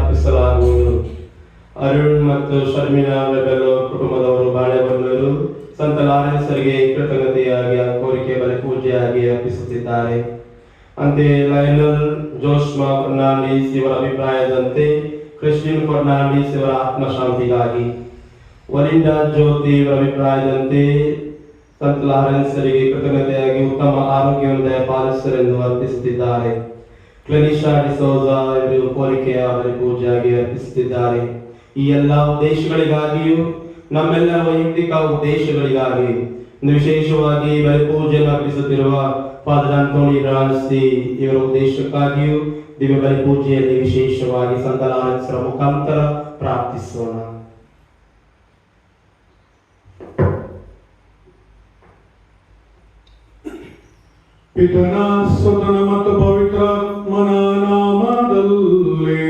ಅರ್ಪಿಸಲಾಗುವುದು. ಅರುಣ್ ಮತ್ತು ಶರ್ಮಿಳಾ ರೆಬೆಲೋ ಕುಟುಂಬದವರು ಬಾಳೆಹೊನ್ನೂರು ಸಂತ ಲಾರೆನ್ಸರಿಗೆ ಕೃತಜ್ಞತೆಯಾಗಿ ಕೋರಿಕೆ ಬಲಿ ಪೂಜೆಯಾಗಿ ಅರ್ಪಿಸುತ್ತಿದ್ದಾರೆ. ಅಂತೆಯೇ ಲಯನಲ್ ಜೋಶ್ಮಾ ಫರ್ನಾಂಡಿಸ್ ಇವರ ಅಭಿಪ್ರಾಯದಂತೆ ಕ್ರಿಸ್ಟಿನ್ ಫರ್ನಾಂಡಿಸ್ ಇವರ ಆತ್ಮಶಾಂತಿಗಾಗಿ, ವಲಿಂಡಾ ಜ್ಯೋತಿ ಇವರ ಅಭಿಪ್ರಾಯದಂತೆ ಸಂತ ಲಾರೆನ್ಸರಿಗೆ ಕೃತಜ್ಞತೆಯಾಗಿ ಉತ್ತಮ ಆರೋಗ್ಯವನ್ನು ದಯಪಾಲಿಸರೆಂದು ಅರ್ಪಿಸುತ್ತಿದ್ದಾರೆ. ಕ್ಲೆನಿಶಾ ಡಿಸೋಜಾ ಇವರು ಕೋರಿಕೆಯ ಬಲಿ ಪೂಜೆಯಾಗಿ ಅರ್ಪಿಸುತ್ತಿದ್ದಾರೆ. ಈ ಎಲ್ಲ ಉದ್ದೇಶಗಳಿಗಾಗಿಯೂ ನಮ್ಮೆಲ್ಲ ವೈಯಕ್ತಿಕ ಉದ್ದೇಶಗಳಿಗಾಗಿ ವಿಶೇಷವಾಗಿ ಬಲಿ ಪೂಜೆಯನ್ನು ಅರ್ಪಿಸುತ್ತಿರುವ ಫಾದರ್ ಆಂಟೋನಿ ರಾನ್ಸಿ ಇವರ ಉದ್ದೇಶಕ್ಕಾಗಿಯೂ ದಿವ್ಯ ಬಲಿ ಪೂಜೆಯಲ್ಲಿ ವಿಶೇಷವಾಗಿ ಸಂತ ಲಾರೆನ್ಸರ ಮುಖಾಂತರ ಪ್ರಾರ್ಥಿಸೋಣ. ಪಿತನ ಸುತನ ಮತ್ತು ಪವಿತ್ರಾತ್ಮನ ನಾಮದಲ್ಲಿ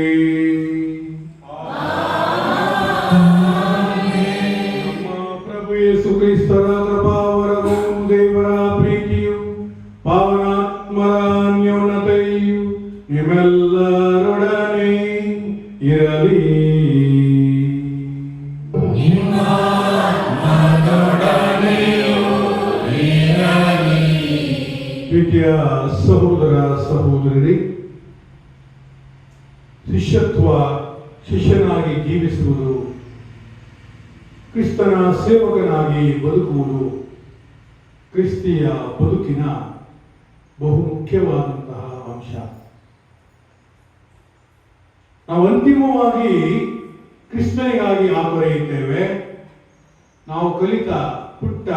ನಮ್ಮ ಪ್ರಭು ಯೇಸು ಕ್ರಿಸ್ತರ ಕೃಪಾವರವು, ದೇವರ ಪ್ರೀತಿಯು, ಪಾವನಾತ್ಮರ ಅನ್ಯೋನ್ಯತೆಯು ನಿಮ್ಮೆಲ್ಲರೊಡನೆ ಇರಲಿ. ಪ್ರೀತಿಯ ಸಹೋದರ ಸಹೋದರರೇ, ಶಿಷ್ಯನಾಗಿ ಜೀವಿಸುವುದು, ಕ್ರಿಸ್ತನ ಸೇವಕನಾಗಿ ಬದುಕುವುದು ಕ್ರಿಸ್ತಿಯ ಬದುಕಿನ ಬಹು ಮುಖ್ಯವಾದಂತಹ ಅಂಶ. ನಾವು ಅಂತಿಮವಾಗಿ ಕ್ರಿಸ್ತನಿಗಾಗಿ ಆತೊರೆಯುತ್ತೇವೆ. ನಾವು ಕಲಿತ ಪುಟ್ಟ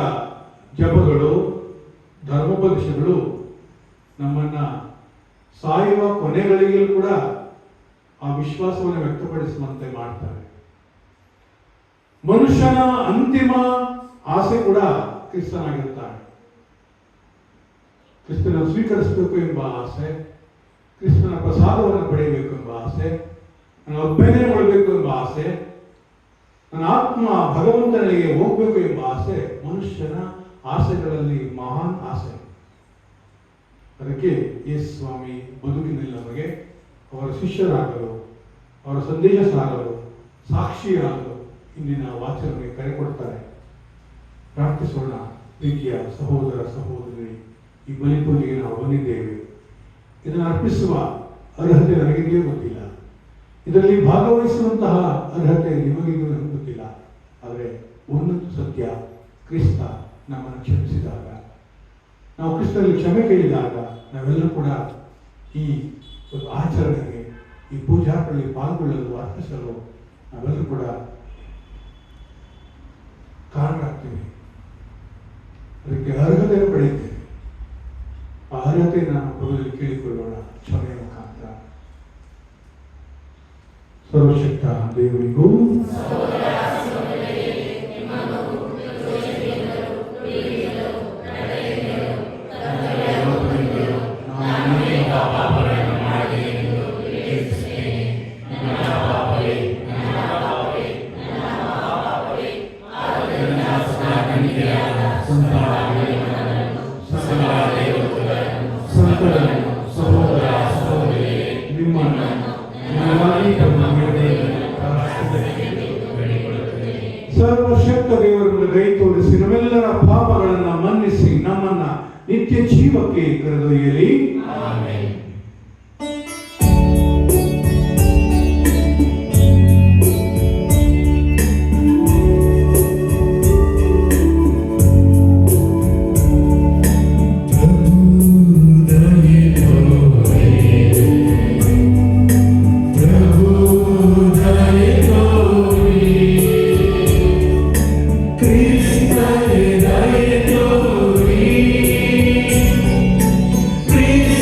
ಜಪಗಳು, ಧರ್ಮೋಪದೇಶಗಳು ನಮ್ಮನ್ನ ಸಾಯುವ ಕೊನೆಗಳಿಗೆ ಕೂಡ ಆ ವಿಶ್ವಾಸವನ್ನು ವ್ಯಕ್ತಪಡಿಸುವಂತೆ ಮಾಡ್ತಾರೆ. ಮನುಷ್ಯನ ಅಂತಿಮ ಆಸೆ ಕೂಡ ಕ್ರಿಸ್ತನಾಗಿರ್ತಾನೆ. ಕ್ರಿಸ್ತನ ಸ್ವೀಕರಿಸಬೇಕು ಎಂಬ ಆಸೆ, ಕ್ರಿಸ್ತನ ಪ್ರಸಾದವನ್ನು ಪಡೆಯಬೇಕು ಎಂಬ ಆಸೆ, ನನ್ನ ಒಬ್ಬನೇ ಮಾಡಬೇಕು ಎಂಬ ಆಸೆ, ನನ್ನ ಆತ್ಮ ಭಗವಂತನಿಗೆ ಹೋಗ್ಬೇಕು ಎಂಬ ಆಸೆ ಮನುಷ್ಯನ ಆಸೆಗಳಲ್ಲಿ ಮಹಾನ್ ಆಸೆ. ಅದಕ್ಕೆ ಯೇಸು ಸ್ವಾಮಿ ಬದುಕಿನಲ್ಲಿ ನಮಗೆ ಅವರ ಶಿಷ್ಯರಾಗಲು, ಅವರ ಸಂದೇಶ ಸಾರಲು, ಸಾಕ್ಷಿಯಾಗಲು ಇಂದಿನ ವಾಚನಕ್ಕೆ ಕರೆ ಕೊಡ್ತಾರೆ. ಪ್ರಾರ್ಥಿಸೋಣ. ಪ್ರೀತಿಯ ಸಹೋದರ ಸಹೋದರಿ, ಈ ಬಲಿಪೂಜೆಗೆ ನಾವು ಬಂದಿದ್ದೇವೆ. ಇದನ್ನು ಅರ್ಪಿಸುವ ಅರ್ಹತೆ ನನಗಿದೆಯೋ ಗೊತ್ತಿಲ್ಲ, ಇದರಲ್ಲಿ ಭಾಗವಹಿಸುವಂತಹ ಅರ್ಹತೆ ನಿಮಗಿದೆಯೋ ನನಗೆ ಗೊತ್ತಿಲ್ಲ. ಆದರೆ ಒಂದೊಂದು ಸತ್ಯ, ಕ್ರಿಸ್ತ ನಮ್ಮನ್ನು ಕ್ಷಮಿಸಿದಾಗ, ನಾವು ಕ್ರಿಸ್ತನಲ್ಲಿ ಕ್ಷಮೆ ಕೇಳಿದಾಗ ನಾವೆಲ್ಲರೂ ಕೂಡ ಈ ಒಂದು ಆಚರಣೆಗೆ, ಈ ಪೂಜಾಗಳಲ್ಲಿ ಪಾಲ್ಗೊಳ್ಳಲು, ಅರ್ಪಿಸಲು ನಾವೆಲ್ಲರೂ ಕೂಡ ಕಾರಣರಾಗ್ತೀವಿ. ಅದಕ್ಕೆ ಅರ್ಹತೆಯನ್ನು ಪಡೆಯುತ್ತೇವೆ. ಆ ಅರ್ಹತೆಯನ್ನು ನಾವು ಪ್ರಭುದಲ್ಲಿ ಕೇಳಿಕೊಳ್ಳೋಣ ಕ್ಷಮೆಯ ಮುಖಾಂತರ. ಸರ್ವಶಕ್ತ ದೇವರಿಗೂ ಸರ್ವಶಕ್ತ ದೇವರನ್ನು ದಯ ತೋರಿಸಿ ನಮ್ಮೆಲ್ಲರ ಪಾಪಗಳನ್ನು ಮನ್ನಿಸಿ ನಮ್ಮನ್ನ ನಿತ್ಯ ಜೀವಕ್ಕೆ ಕರೆದೊಯ್ಯಲಿ. Please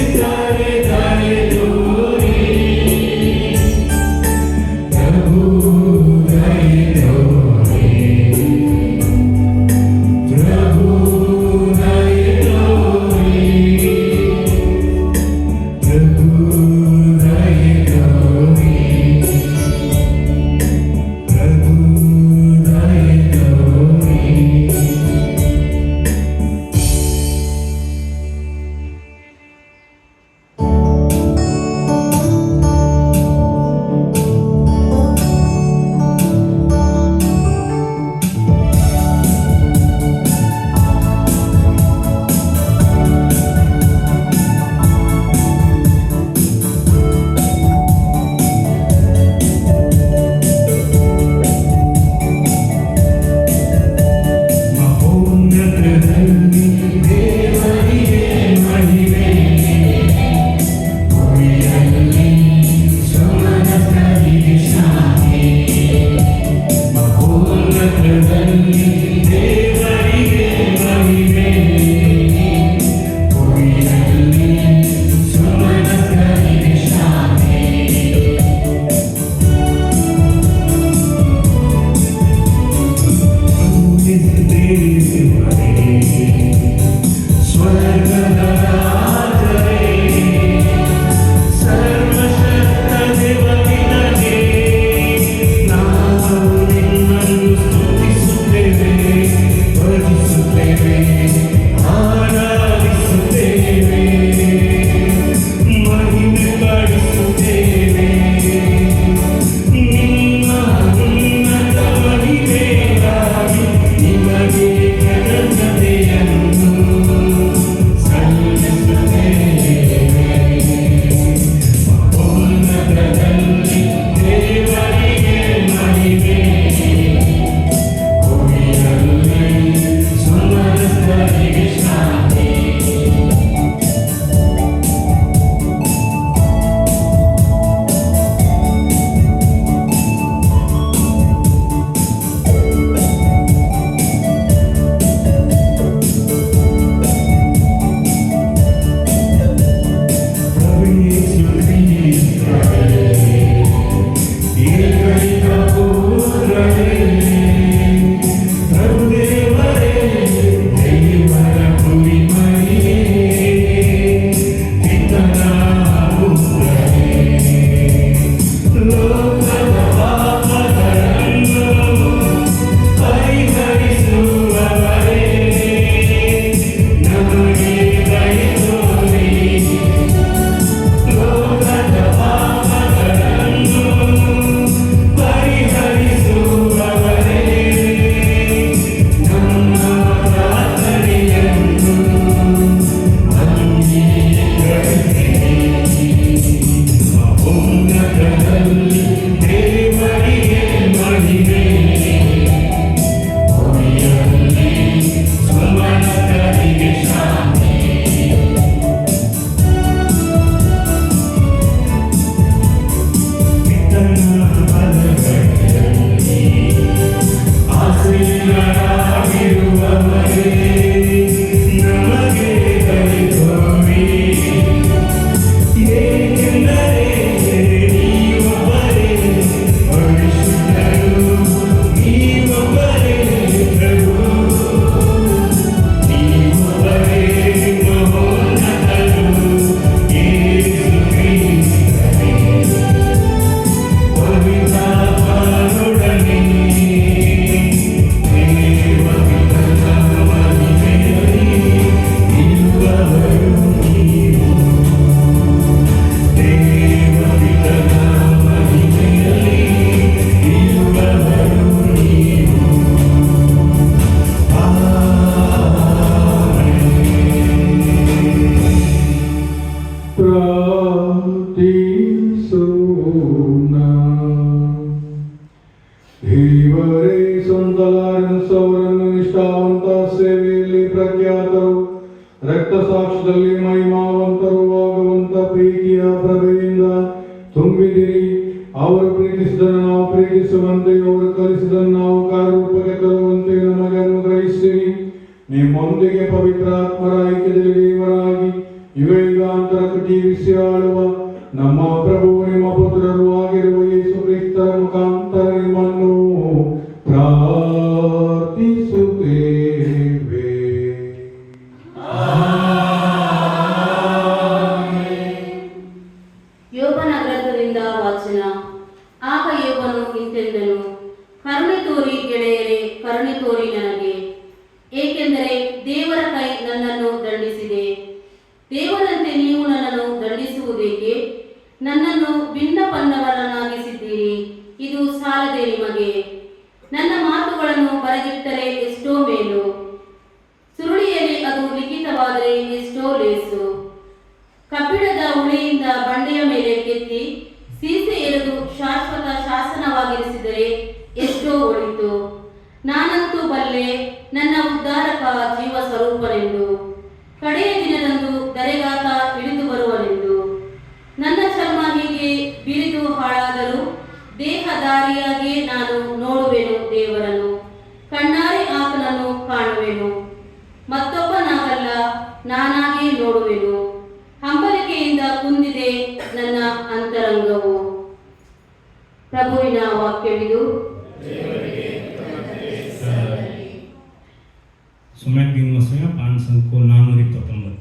ತುಂಬಿದಿರಿ. ಅವರು ಪ್ರೀತಿಸಿದನ್ನು ನಾವು ಪ್ರೀತಿಸುವಂತೆ, ಅವರು ಕಲಿಸಿದನ್ನು ನಾವು ಕಾರ್ಯರೂಪಕ್ಕೆ ತರುವಂತೆ ನಮಗೆ ಅನುಗ್ರಹಿಸಿರಿ. ನಿಮ್ಮೊಂದಿಗೆ ಪವಿತ್ರಾತ್ಮರ ಐಕ್ಯದಲ್ಲಿ ದೇವರಾಗಿ ಯುಗ ಯುಗಾಂತರಕ್ಕೂ ಜೀವಿಸಿ ಆಳುವ ನಮ್ಮ ಪ್ರಭು ನಿಮ್ಮ ಪುತ್ರರು ಆಗಿರುವ ಯೇಸು ಕ್ರಿಸ್ತರ ಮುಖಾಂತರ ನಿಮ್ಮನ್ನು ಪ್ರಾರ್ಥಿಸುತ್ತೇವೆ. ಯೋಬನ ಗ್ರಂಥದಿಂದ ವಾಚನ. ಆಗ ಯೋಬನು ಇಂತೆಂದನು, ಕರುಣೆ ತೋರಿ ಗೆಳೆಯರೇ, ಕರುಣೆ ತೋರಿ ನನಗೆ, ಏಕೆಂದರೆ ದೇವರ ಕೈ ನನ್ನನ್ನು ದಂಡಿಸಿದೆ. ದೇವರಂತೆ ನೀವು ನನ್ನನ್ನು ದಂಡಿಸುವುದೇಕೆ? ನನ್ನನ್ನು ಭಿನ್ನಪನ್ನವರನ್ನಾಗಿಸಿದ್ದೀರಿ, ಇದು ಸಾಲದೆ ನಿಮಗೆ. ನನ್ನ ಮಾತುಗಳನ್ನು ಬರೆದಿಟ್ಟರೆ ಎಷ್ಟೋ ಮೇಲು, ಸುರುಳಿಯಲ್ಲಿ ಅದು ಲಿಖಿತವಾದರೆ ಎಷ್ಟೋ ಲೇಸು. ಕಬ್ಬಿಣದ ಉಳಿಯಿಂದ ಬಂಡೆಯ ಮೇಲೆ ಕೆತ್ತಿ ಸೀಸೆ ಎರೆದು ಶಾಶ್ವತ ಶಾಸನವಾಗಿರಿಸಿದರೆ ಎಷ್ಟೋ ಒಳಿತು. ನಾನಂತೂ ಬಲ್ಲೆ ನನ್ನ ಉದ್ಧಾರಕ ಜೀವ ಸ್ವರೂಪನೆಂದು, ಕಡೆಯ ದಿನದಂದು ದರೆಗಾತ ಇಳಿದು ಬರುವನೆಂದು. ನನ್ನ ಚರ್ಮ ಹೀಗೆ ಬಿರಿದು ಹಾಳಾದರೂ ದೇಹದಾರಿಯಾಗಿ ನಾನು ನೋಡುವೆನು ದೇವರನ್ನು, ಕಣ್ಣಾರೆ ಆತನನ್ನು ಕಾಣುವೆನು. ಮತ್ತೊಬ್ಬನಾಗಲ್ಲ, ನಾನಾಗೇ ನೋಡುವೆನು. ಹಂಬಲಿಕೆಯಿಂದ ಕುಂದಿದೆ ನನ್ನ ಅಂತರಂಗವು. ಪ್ರಭುವಿನ ವಾಕ್ಯವಿದು. ಸುಮ್ಯಾಗ್ದಿನ ಪಾನ್ ಸಂಖ್ಯೆ 429.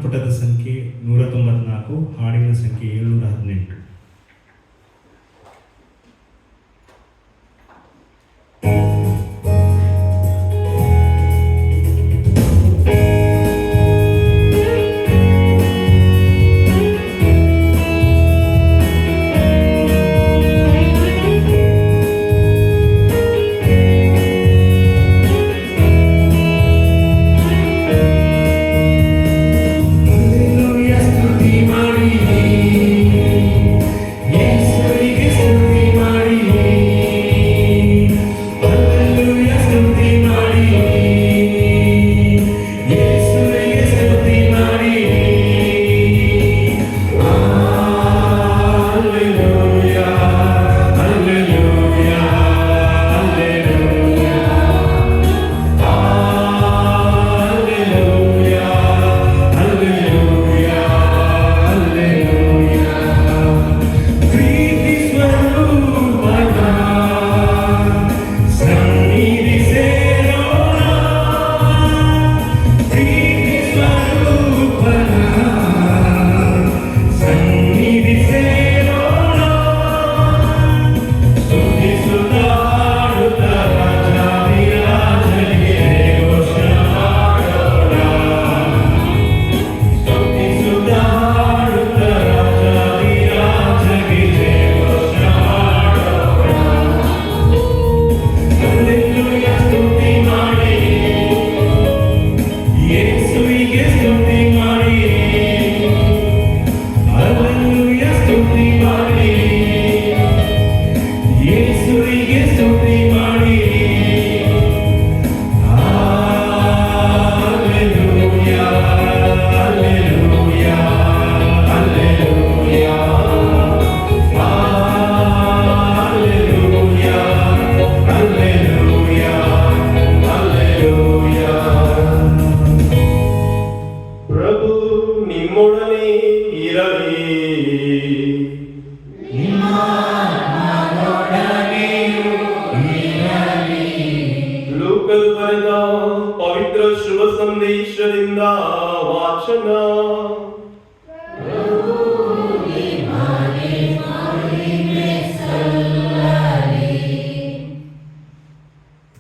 ಪುಟದ ಸಂಖ್ಯೆ 194, ಹಾಡಿನ ಸಂಖ್ಯೆ 718.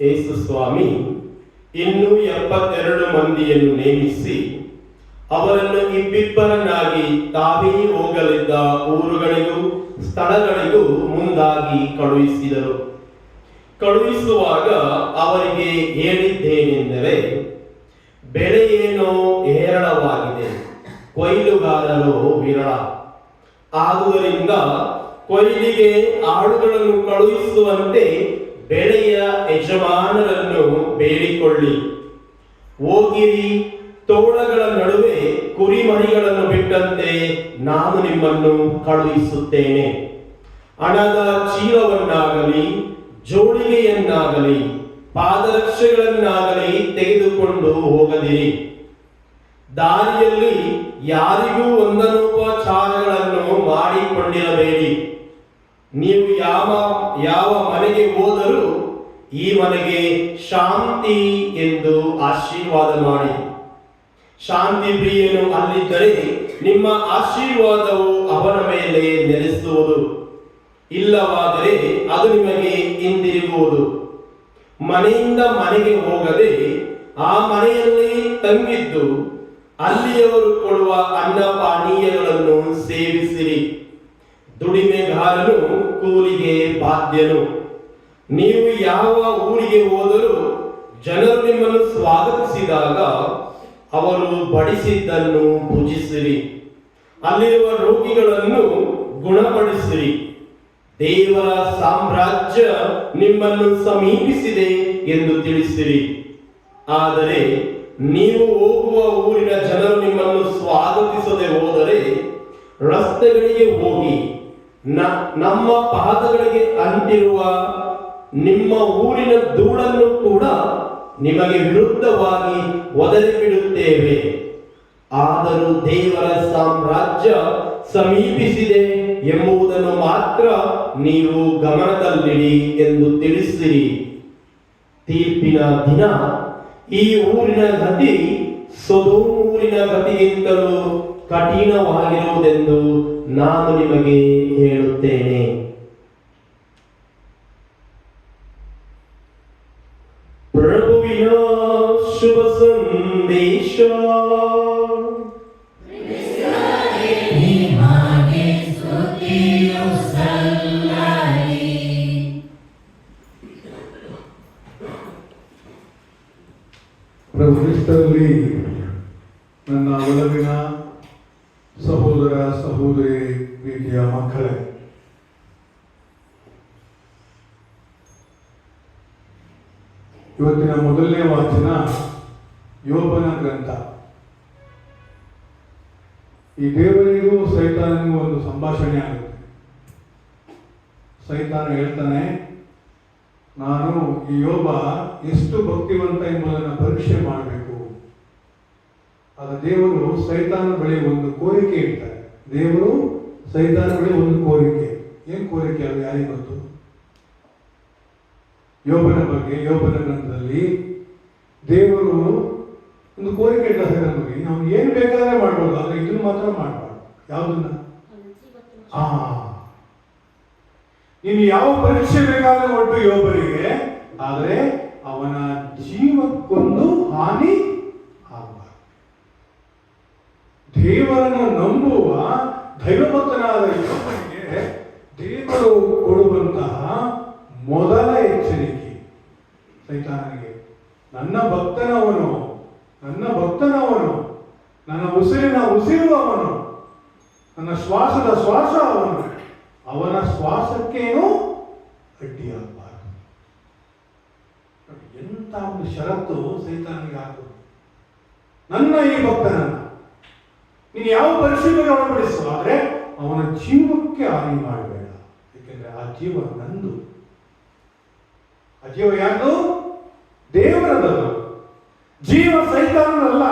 ಯೇಸು ಸ್ವಾಮಿ ಇನ್ನೂ 72 ಮಂದಿಯನ್ನು ನೇಮಿಸಿ ಅವರನ್ನು ಇಬ್ಬಿಬ್ಬರನ್ನಾಗಿ ತಾವೇ ಹೋಗಲಿದ್ದ ಊರುಗಳಿಗೂ ಸ್ಥಳಗಳಿಗೂ ಮುಂದಾಗಿ ಕಳುಹಿಸಿದರು. ಕಳುಹಿಸುವಾಗ ಅವರಿಗೆ ಹೇಳಿದ್ದೇನೆಂದರೆ, ಬೆಳೆ ಏನೋ ಹೇರಳವಾಗಿದೆ, ಕೊಯ್ಲುಗಾರರು ವಿರಳ. ಆದುದರಿಂದ ಕೊಯ್ಲಿಗೆ ಆಳುಗಳನ್ನು ಕಳುಹಿಸುವಂತೆ ಬೆಳೆಯ ಯಜಮಾನರನ್ನು ಬೇಡಿಕೊಳ್ಳಿ. ಹೋಗಿರಿ, ತೋಳಗಳ ನಡುವೆ ಕುರಿಮರಿಗಳನ್ನು ಬಿಟ್ಟಂತೆ ನಾನು ನಿಮ್ಮನ್ನು ಕಳುಹಿಸುತ್ತೇನೆ. ಹಣದ ಚೀಲವನ್ನಾಗಲಿ ಜೋಳಿಗೆಯನ್ನಾಗಲಿ ಪಾದರಕ್ಷೆಗಳನ್ನಾಗಲಿ ತೆಗೆದುಕೊಂಡು ಹೋಗದಿರಿ. ದಾರಿಯಲ್ಲಿ ಯಾರಿಗೂ ವಂದನೋಪಚಾರಗಳನ್ನು ಮಾಡಿಕೊಂಡಿರಬೇಡಿ. ನೀವು ಯಾವ ಮನೆಗೆ ಹೋದರೂ ಈ ಮನೆಗೆ ಶಾಂತಿ ಎಂದು ಆಶೀರ್ವಾದ ಮಾಡಿ. ಶಾಂತಿ ಪ್ರಿಯನು ಅಲ್ಲಿದ್ದರೆ ನಿಮ್ಮ ಆಶೀರ್ವಾದವು ಅವನ ಮೇಲೆ ನೆಲೆಸುವುದು, ಇಲ್ಲವಾದರೆ ಅದು ನಿಮಗೆ ಹಿಂದಿರುಗುವುದು. ಮನೆಯಿಂದ ಮನೆಗೆ ಹೋಗದೆ ಆ ಮನೆಯಲ್ಲಿ ತಂಗಿದ್ದು ಅಲ್ಲಿಯವರು ಕೊಡುವ ಅನ್ನ ಪಾನೀಯಗಳನ್ನು ಸೇವಿಸಿರಿ. ದುಡಿಮೆಗಾರನು ಕೂಲಿಗೆ ಬಾಧ್ಯನು. ನೀವು ಯಾವ ಊರಿಗೆ ಹೋದರೂ ಜನರು ನಿಮ್ಮನ್ನು ಸ್ವಾಗತಿಸಿದಾಗ ಅವರು ಬಡಿಸಿದ್ದನ್ನು ಭುಜಿಸಿರಿ. ಅಲ್ಲಿರುವ ರೋಗಿಗಳನ್ನು ಗುಣಪಡಿಸಿರಿ. ದೇವರ ಸಾಮ್ರಾಜ್ಯ ನಿಮ್ಮನ್ನು ಸಮೀಪಿಸಿದೆ ಎಂದು ತಿಳಿಸಿರಿ. ಆದರೆ ನೀವು ಹೋಗುವ ಊರಿನ ಜನರು ನಿಮ್ಮನ್ನು ಸ್ವಾಗತಿಸದೆ ಹೋದರೆ ರಸ್ತೆಗಳಿಗೆ ಹೋಗಿ ನಮ್ಮ ಪಾದಗಳಿಗೆ ಅಂಟಿರುವ ನಿಮ್ಮ ಊರಿನ ಧೂಳನ್ನು ಕೂಡ ನಿಮಗೆ ವಿರುದ್ಧವಾಗಿ ಒದರಿಬಿಡುತ್ತೇವೆ. ಆದರೂ ದೇವರ ಸಾಮ್ರಾಜ್ಯ ಸಮೀಪಿಸಿದೆ ಎಂಬುದನ್ನು ಮಾತ್ರ ನೀವು ಗಮನದಲ್ಲಿಡಿ ಎಂದು ತಿಳಿಸಿರಿ. ತೀರ್ಪಿನ ದಿನ ಈ ಊರಿನ ಗತಿ ಸೊದೋಮೂರಿನ ಗತಿಗಿಂತಲೂ ಕಠಿಣವಾಗಿರುವುದೆಂದು ನಾನು ನಿಮಗೆ ಹೇಳುತ್ತೇನೆ. ಪ್ರಭುವಿನ ಶುಭ ಸಂದೇಶ. ಪ್ರಭು ಕ್ರಿಸ್ತರಲ್ಲಿ ನನ್ನ ಒಲವಿನ ಸಹೋದರ ಸಹೋದರಿ ಪ್ರೀತಿಯ ಮಕ್ಕಳೇ, ಇವತ್ತಿನ ಮೊದಲನೇ ವಾಚನ ಯೋಬನ ಗ್ರಂಥ. ಈ ದೇವರಿಗೂ ಸೈತಾನಿಗೂ ಒಂದು ಸಂಭಾಷಣೆ ಆಗುತ್ತೆ. ಸೈತಾನ ಹೇಳ್ತಾನೆ, ನಾನು ಈ ಯೋಬ ಎಷ್ಟು ಭಕ್ತಿವಂತ ಎಂಬುದನ್ನು ಪರೀಕ್ಷೆ ಮಾಡಬೇಕು. ಆಗ ದೇವರು ಸೈತಾನ ಬಳಿ ಒಂದು ಕೋರಿಕೆ ಇಡ್ತಾರೆ. ದೇವರು ಸೈತಾನ ಬಳಿ ಒಂದು ಕೋರಿಕೆ. ಏನು ಕೋರಿಕೆ? ಅದು ಯಾರಿಗೆ ಗೊತ್ತು? ಯೋಬನ ಬಗ್ಗೆ ಯೋಬನ ಗ್ರಂಥದಲ್ಲಿ ದೇವರು ಒಂದು ಕೋರಿಕೆ ಇಡ್ತಾರೆ ನಮಗೆ. ನಾವು ಏನು ಬೇಕಾದ್ರೆ ಮಾಡ್ಬೋದು, ಆದರೆ ಇದನ್ನು ಮಾತ್ರ ಮಾಡಬಾರ್ದು. ಯಾವುದನ್ನ? ನೀನು ಯಾವ ಪರೀಕ್ಷೆ ಬೇಕಾದ್ರೆ ಒಟ್ಟು ಯೋಬರಿಗೆ, ಆದರೆ ಅವನ ಜೀವಕ್ಕೊಂದು ಹಾನಿ ಆಗಬಾರದು. ದೇವರನ್ನು ನಂಬುವ ದೈವಭಕ್ತನಾದ ಯೋಬನಿಗೆ ದೇವರು ಕೊಡುವಂತಹ ಮೊದಲ ಎಚ್ಚರಿಕೆ ಸೈತಾನನಿಗೆ, ನನ್ನ ಭಕ್ತನವನು, ನನ್ನ ಉಸಿರಿನ ಉಸಿರು ಅವನು, ನನ್ನ ಶ್ವಾಸದ ಶ್ವಾಸ ಅವನು, ಅವನ ಶ್ವಾಸಕ್ಕೇನು ಅಡ್ಡಿಯಾಗಬಾರದು. ಎಂತ ಒಂದು ಷರತ್ತು ಸೈತಾನಿಗೆ ಹಾಕೋದು. ನನ್ನ ಈ ಭಕ್ತನನ್ನ ನೀನು ಯಾವ ಪರಿಸ್ಥಿತಿಗೆ ಒಳಪಡಿಸು, ಆದರೆ ಅವನ ಜೀವಕ್ಕೆ ಹಾನಿ ಮಾಡಬೇಡ. ಏಕೆಂದ್ರೆ ಆ ಜೀವ ನಂದು. ಆ ಜೀವ ಯಾರು? ದೇವರದಲ್ಲ. ಜೀವ ಸೈತಾನನಲ್ಲ.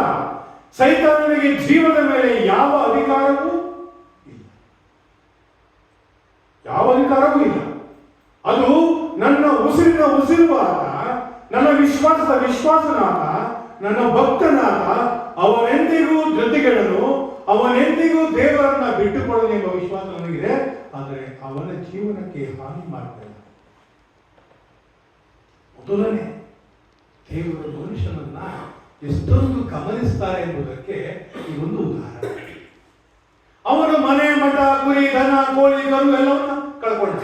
ಸೈತಾನನಿಗೆ ಜೀವದ ಮೇಲೆ ಯಾವ ಅಧಿಕಾರವೂ ಇಲ್ಲ. ಯಾವ ಅಧಿಕಾರವೂ ಇಲ್ಲ. ಅದು ನನ್ನ ಉಸಿರಿನ ಉಸಿರುವಾದ, ನನ್ನ ವಿಶ್ವಾಸದ ವಿಶ್ವಾಸನಾದ, ನನ್ನ ಭಕ್ತನಾದ, ಅವನೆಂದಿಗೂ ಜೊತೆಗೆಳನು, ಅವನೆಂದಿಗೂ ದೇವರನ್ನ ಬಿಟ್ಟುಕೊಳ್ಳಲು ಎಂಬ ವಿಶ್ವಾಸ ನನಗಿದೆ. ಆದರೆ ಅವನ ಜೀವನಕ್ಕೆ ಹಾನಿ ಮಾಡಬೇಡ. ಮೊದಲನೇ, ದೇವರು ಮನುಷ್ಯನನ್ನ ಎಷ್ಟೊಂದು ಗಮನಿಸ್ತಾರೆ ಎಂಬುದಕ್ಕೆ ಈ ಒಂದು ಉದಾಹರಣೆ. ಅವನು ಮನೆ, ಮಠ, ಕುರಿ, ದನ, ಕೋಳಿ, ಕರು ಎಲ್ಲವನ್ನ ಕಳ್ಕೊಂಡ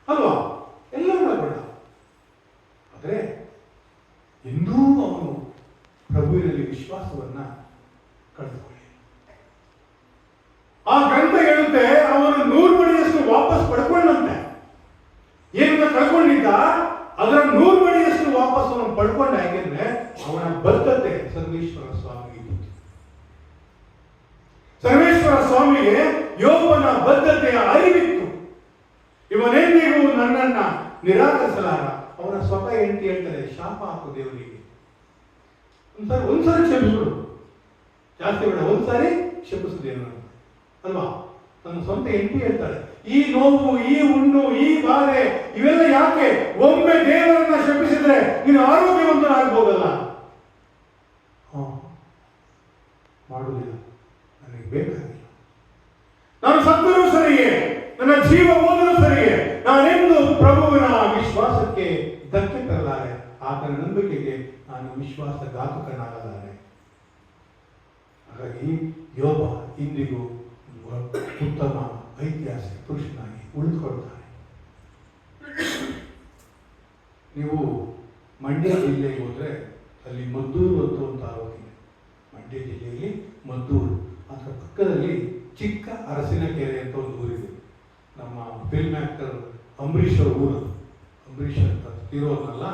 ಅಲ್ವಾ? ಎಲ್ಲವೂ ಕಳ್ಕೊಂಡ. ಆದರೆ ಎಂದೂ ಅವನು ಪ್ರಭುವಿನಲ್ಲಿ ವಿಶ್ವಾಸವನ್ನ ಕಳೆದುಕೊಳ್ಳಿ. ಆ ಗ್ರಂಥ ಹೇಳುತ್ತೆ, ಅವನು 100 ಮಡಿಯಷ್ಟು ವಾಪಸ್ ಪಡ್ಕೊಂಡಂತೆ. ಏನನ್ನ ಕಳ್ಕೊಂಡಿದ್ದ ಅದರ 100 ಮಡಿಯಷ್ಟು ವಾಪಸ್ ಅವನು ಪಡ್ಕೊಂಡ. ಯಾಕೆಂದ್ರೆ ಅವನ ಬದ್ಧತೆ ಸರ್ವೇಶ್ವರ ಸ್ವಾಮಿಗೆ ಇತ್ತು. ಸರ್ವೇಶ್ವರ ಸ್ವಾಮಿಗೆ ಯೋಬನ ಬದ್ಧತೆಯ ಅರಿವಿತ್ತು. ಇವನೆಂದಿಗೂ ನನ್ನನ್ನ ನಿರಾಕರಿಸಲಾರ. ಅವನ ಸ್ವತಃ ಹೆಂಡತಿ ಹೇಳ್ತಾರೆ, ಶಾಪ ಹಾಕು ದೇವರಿಗೆ, ಒಂದ್ಸಾರಿ ಕ್ಷಮಿಸ್ಬಿಡು, ಜಾಸ್ತಿ ಬೇಡ, ಒಂದ್ಸಾರಿ ಕ್ಷಮಿಸು ದೇವರನ್ನು ಅಲ್ವಾ? ತನ್ನ ಸ್ವಂತ ಹೆಂಡತಿ ಹೇಳ್ತಾಳೆ, ಈ ನೋವು, ಈ ಹುಣ್ಣು, ಈ ಬಾಧೆ ಇವೆಲ್ಲ ಯಾಕೆ? ಒಮ್ಮೆ ದೇವರನ್ನ ಶಪಿಸಿದ್ರೆ ನೀನು ಆರೋಗ್ಯವಂತನಾಗಬಹುದಲ್ಲ. ಮಾಡುವುದಿಲ್ಲ, ನನಗೆ ಬೇಕಾಗಿಲ್ಲ. ನಾನು ಸತ್ತರೂ ಸರಿಯೇ, ನನ್ನ ಜೀವ ಹೋದರೂ ಸರಿಯೇ, ನಾನೆಂದು ಪ್ರಭುವಿನ ವಿಶ್ವಾಸಕ್ಕೆ ಧಕ್ಕೆ ತರಲಾರೆ. ಆತನ ನಂಬಿಕೆಗೆ ನಾನು ವಿಶ್ವಾಸಘಾತುಕನಾಗಲಾರೆ. ಹಾಗಾಗಿ ಯೋಬ ಇಂದಿಗೂ ಉತ್ತಮ ಐತಿಹಾಸಿಕ ಪುರುಷನಾಗಿ ಉಳಿದುಕೊಳ್ತಾನೆ. ನೀವು ಮಂಡ್ಯ ಜಿಲ್ಲೆಗೆ ಹೋದ್ರೆ ಅಲ್ಲಿ ಮದ್ದೂರು ಅಂತ ಒಂದು ತಾಲೂಕು ಇದೆ. ಮಂಡ್ಯ ಜಿಲ್ಲೆಯಲ್ಲಿ ಮದ್ದೂರು, ಅದರ ಪಕ್ಕದಲ್ಲಿ ಚಿಕ್ಕ ಅರಸಿನಕೆರೆ ಅಂತ ಒಂದು ಊರಿದೆ. ನಮ್ಮ ಫಿಲ್ಮ್ ಆಕ್ಟರ್ ಅಂಬರೀಷ್ ಅವ್ರ ಊರು. ಅಂಬರೀಷ್ ಅಂತ ತೀರೋದ್ನಲ್ಲ,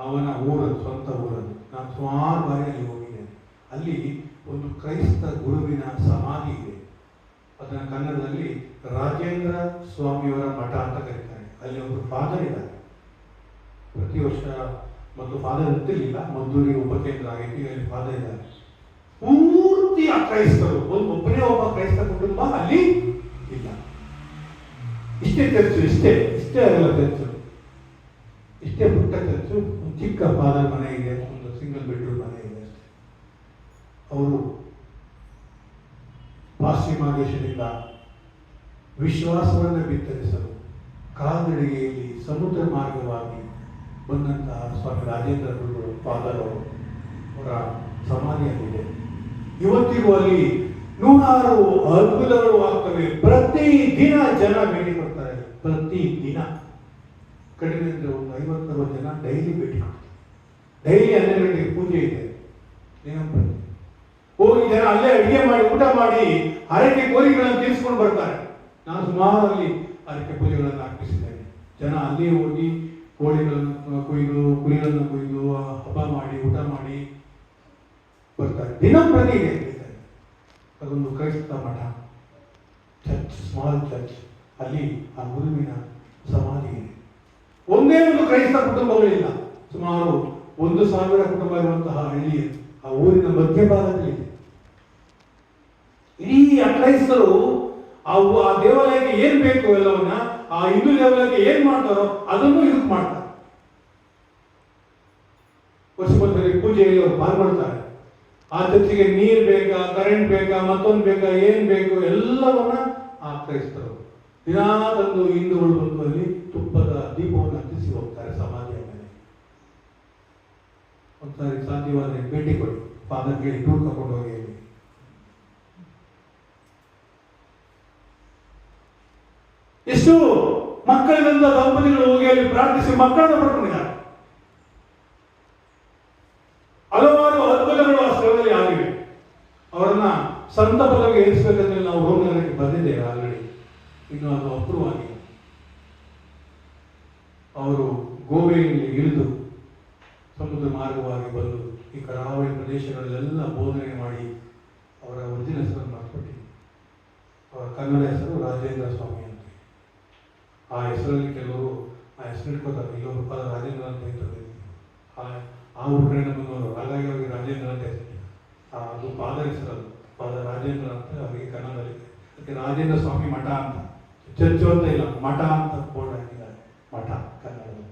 ಅವನ ಊರದು, ಸ್ವಂತ ಊರದು. ನಾನು ಸುಮಾರು ಬಾರಿ ಅಲ್ಲಿ ಹೋಗಿದ್ದೇನೆ. ಅಲ್ಲಿ ಒಂದು ಕ್ರೈಸ್ತ ಗುರುವಿನ ಸಮಾಧಿ ಇದೆ. ಅದನ್ನು ಕನ್ನಡದಲ್ಲಿ ರಾಜೇಂದ್ರ ಸ್ವಾಮಿಯವರ ಮಠ ಅಂತ ಕರೀತಾರೆ. ಅಲ್ಲಿ ಒಬ್ಬರು ಫಾದರ್ ಇದ್ದಾರೆ. ಪ್ರತಿ ವರ್ಷ ಮೊದಲು ಫಾದರ್ ಇರ್ತಿರ್ಲಿಲ್ಲ, ಮದ್ದೂರಿಗೆ ಉಪಕೇಂದ್ರ ಆಗೈತಿ, ಅಲ್ಲಿ ಫಾದರ್ ಇದ್ದಾರೆ. ಪೂರ್ತಿ ಕ್ರೈಸ್ತರು, ಒಬ್ಬನೇ ಒಬ್ಬ ಕ್ರೈಸ್ತ ಕುಟುಂಬ ಅಲ್ಲಿ ಇಲ್ಲ. ಇಷ್ಟೇ ಚರ್ಚು, ಇಷ್ಟೇ ಆಗಲ್ಲ ಚರ್ಚು, ಇಷ್ಟೇ ಪುಟ್ಟ ಚರ್ಚು. ಒಂದು ಚಿಕ್ಕ ಫಾದರ್ ಮನೆ ಇದೆ, ಒಂದು ಸಿಂಗಲ್ ಬೆಡ್ರೂಮ್ ಮನೆ ಇದೆ ಅಷ್ಟೇ. ಅವರು ಪಾಶ್ಚಿಮ ದೇಶದಿಂದ ವಿಶ್ವಾಸವನ್ನು ಬಿತ್ತರಿಸಲು ಕಾಲ್ನಡಿಗೆಯಲ್ಲಿ ಸಮುದ್ರ ಮಾರ್ಗವಾಗಿ ಬಂದಂತಹ ಸ್ವಾಮಿ ರಾಜೇಂದ್ರ ಗುರುಗಳು ಫಾದರ್ ಅವರ ಸಮಾಧಿಯಲ್ಲಿದೆ. ಇವತ್ತಿಗೂ ಅಲ್ಲಿ ನೂರಾರು ಅದ್ಭುತಗಳು ಆಗ್ತವೆ. ಪ್ರತಿ ದಿನ ಜನ ಭೇಟಿ ಕೊಡ್ತಾರೆ. ಪ್ರತಿ ದಿನ ಕಡಿಮೆ ಅಂದರೆ ಒಂದು 50-60 ಜನ ಡೈಲಿ ಭೇಟಿ ಕೊಡ್ತಾರೆ. ಡೈಲಿ 12 ಗಂಟೆಗೆ ಪೂಜೆ ಇದೆ. ಹೋಗಿ ಜನ ಅಲ್ಲೇ ಅಡಿಗೆ ಮಾಡಿ ಊಟ ಮಾಡಿ ಹರಕೆ ಕೋರಿಗಳನ್ನು ತೀರಿಸ್ಕೊಂಡು ಬರ್ತಾರೆ. ನಾನು ಸುಮಾರು ಅಲ್ಲಿ ಹರಕೆ ಪೂಜೆಗಳನ್ನು ಅರ್ಪಿಸಿದ್ದೇನೆ. ಜನ ಅಲ್ಲೇ ಹೋಗಿ ಕೋಳಿಗಳನ್ನು ಕೊಯ್ದು ಕುರಿಗಳನ್ನು ಕೊಯ್ದು ಹಬ್ಬ ಮಾಡಿ ಊಟ ಮಾಡಿ ಬರ್ತಾರೆ. ದಿನಂಪ್ರತಿ ಇದೆ. ಅದೊಂದು ಕ್ರೈಸ್ತ ಮಠ, ಚರ್ಚ್, ಸ್ಮಾಲ್ ಚರ್ಚ್. ಅಲ್ಲಿ ಆ ಗುರುವಿನ ಸಮಾಧಿ ಇದೆ. ಒಂದೇ ಒಂದು ಕ್ರೈಸ್ತ ಕುಟುಂಬಗಳಿಲ್ಲ. ಸುಮಾರು 1,000 ಕುಟುಂಬ ಇರುವಂತಹ ಹಳ್ಳಿ ಆ ಊರಿನ ಮಧ್ಯಭಾಗದಲ್ಲಿದೆ. ಇಡೀ ಅಕ್ರೈಸ್ತರು ಆ ದೇವಾಲಯಕ್ಕೆ ಏನ್ ಬೇಕು ಎಲ್ಲವನ್ನ ಆ ಹಿಂದೂ ದೇವಾಲಯಕ್ಕೆ ಏನ್ ಮಾಡ್ತಾರೋ ಅದನ್ನು ಇದಕ್ಕೆ ಮಾಡ್ತಾರೆ. ವರ್ಷಕ್ಕೊಂದ್ಸರಿ ಪೂಜೆಯಲ್ಲಿ ಅವರು ಪಾಲ್ಗೊಳ್ತಾರೆ. ಆ ಚರ್ಚಿಗೆ ನೀರು ಬೇಕಾ, ಕರೆಂಟ್ ಬೇಕಾ, ಮತ್ತೊಂದು ಬೇಕಾ, ಏನ್ ಬೇಕು ಎಲ್ಲವನ್ನ ಆ ಕ್ರೈಸ್ತರು ದಿನಾ ತಂದು ಹಿಂದೂಗಳು ಬಂದು ಅಲ್ಲಿ ತುಪ್ಪದ ದೀಪವನ್ನು ಹತ್ತಿಸಿ ಹೋಗ್ತಾರೆ ಸಮಾಧಿಯ ಮೇಲೆ. ಒಂದ್ಸಾರಿ ಸಾಧ್ಯವಾದರೆ ಭೇಟಿ ಕೊಡಿ, ಫಾದರ್ ಹೇಳಿ ಟೂರ್ ಕರ್ಕೊಂಡು ಹೋಗಿ. ಎಷ್ಟು ಮಕ್ಕಳಿಂದ ದಂಪತಿಗಳು ಹೋಗಿ ಅಲ್ಲಿ ಪ್ರಾರ್ಥಿಸಿ ಮಕ್ಕಳನ್ನು ಪಡ್ಕೊಂಡಿದ್ದಾರೆ. ಹಲವಾರು ಅದ್ಭುತಗಳು ಆ ಸ್ಥಳದಲ್ಲಿ ಆಗಿವೆ. ಅವರನ್ನ ಸಂತ ಪದವಿಗೆ ಏರಿಸಬೇಕಂದ್ರೆ ನಾವು ರೋಮ್ ನಗರಕ್ಕೆ ಬಂದಿದ್ದೇವೆ ಆಲ್ರೆಡಿ. ಇನ್ನು ಅದು ಅಪ್ರೂವ್ ಆಗಿದೆ. ಅವರು ಗೋವೆಯಲ್ಲಿ ಇಳಿದು ಸಮುದ್ರ ಮಾರ್ಗವಾಗಿ ಬಂದು ಈ ಕರಾವಳಿ ಪ್ರದೇಶಗಳಲ್ಲೆಲ್ಲ ಬೋಧನೆ ಮಾಡಿ ಅವರ ಒರಿಜಿನಲ್ ಹೆಸರನ್ನು ಮಾಡಿಕೊಟ್ಟಿದ್ದಾರೆ. ಅವರ ಕನ್ನಡ ಹೆಸರು ರಾಜೇಂದ್ರ ಸ್ವಾಮಿ ಅಂತ. ಆ ಹೆಸರಲ್ಲಿ ಕೆಲವರು ಆ ಹೆಸರು ಇಟ್ಕೋತಾರೆ. ಇಲ್ಲೊಬ್ಬರು ಪಾದ ರಾಜೇಂದ್ರ ಅಂತ ಇರ್ತದೆ. ಆ ಊರ ಕಡೆಯಿಂದ ಬಂದವರು ಹಾಗಾಗಿ ಅವರಿಗೆ ರಾಜೇಂದ್ರ ಅಂತ ಹೆಸರು. ಅದು ಫಾದರ್ ಹೆಸರಲ್ಲ, ಫಾದರ್ ರಾಜೇಂದ್ರ ಅಂತ ಅವರಿಗೆ ಕನ್ನಡದಲ್ಲಿ. ಅದಕ್ಕೆ ರಾಜೇಂದ್ರ ಸ್ವಾಮಿ ಮಠ ಅಂತ, ಚರ್ಚು ಅಂತ ಇಲ್ಲ, ಮಠ ಅಂತ ಬೋರ್ಡ್ ಹಾಕಿದ್ದಾರೆ. ಮಠ ಕನ್ನಡದಲ್ಲಿ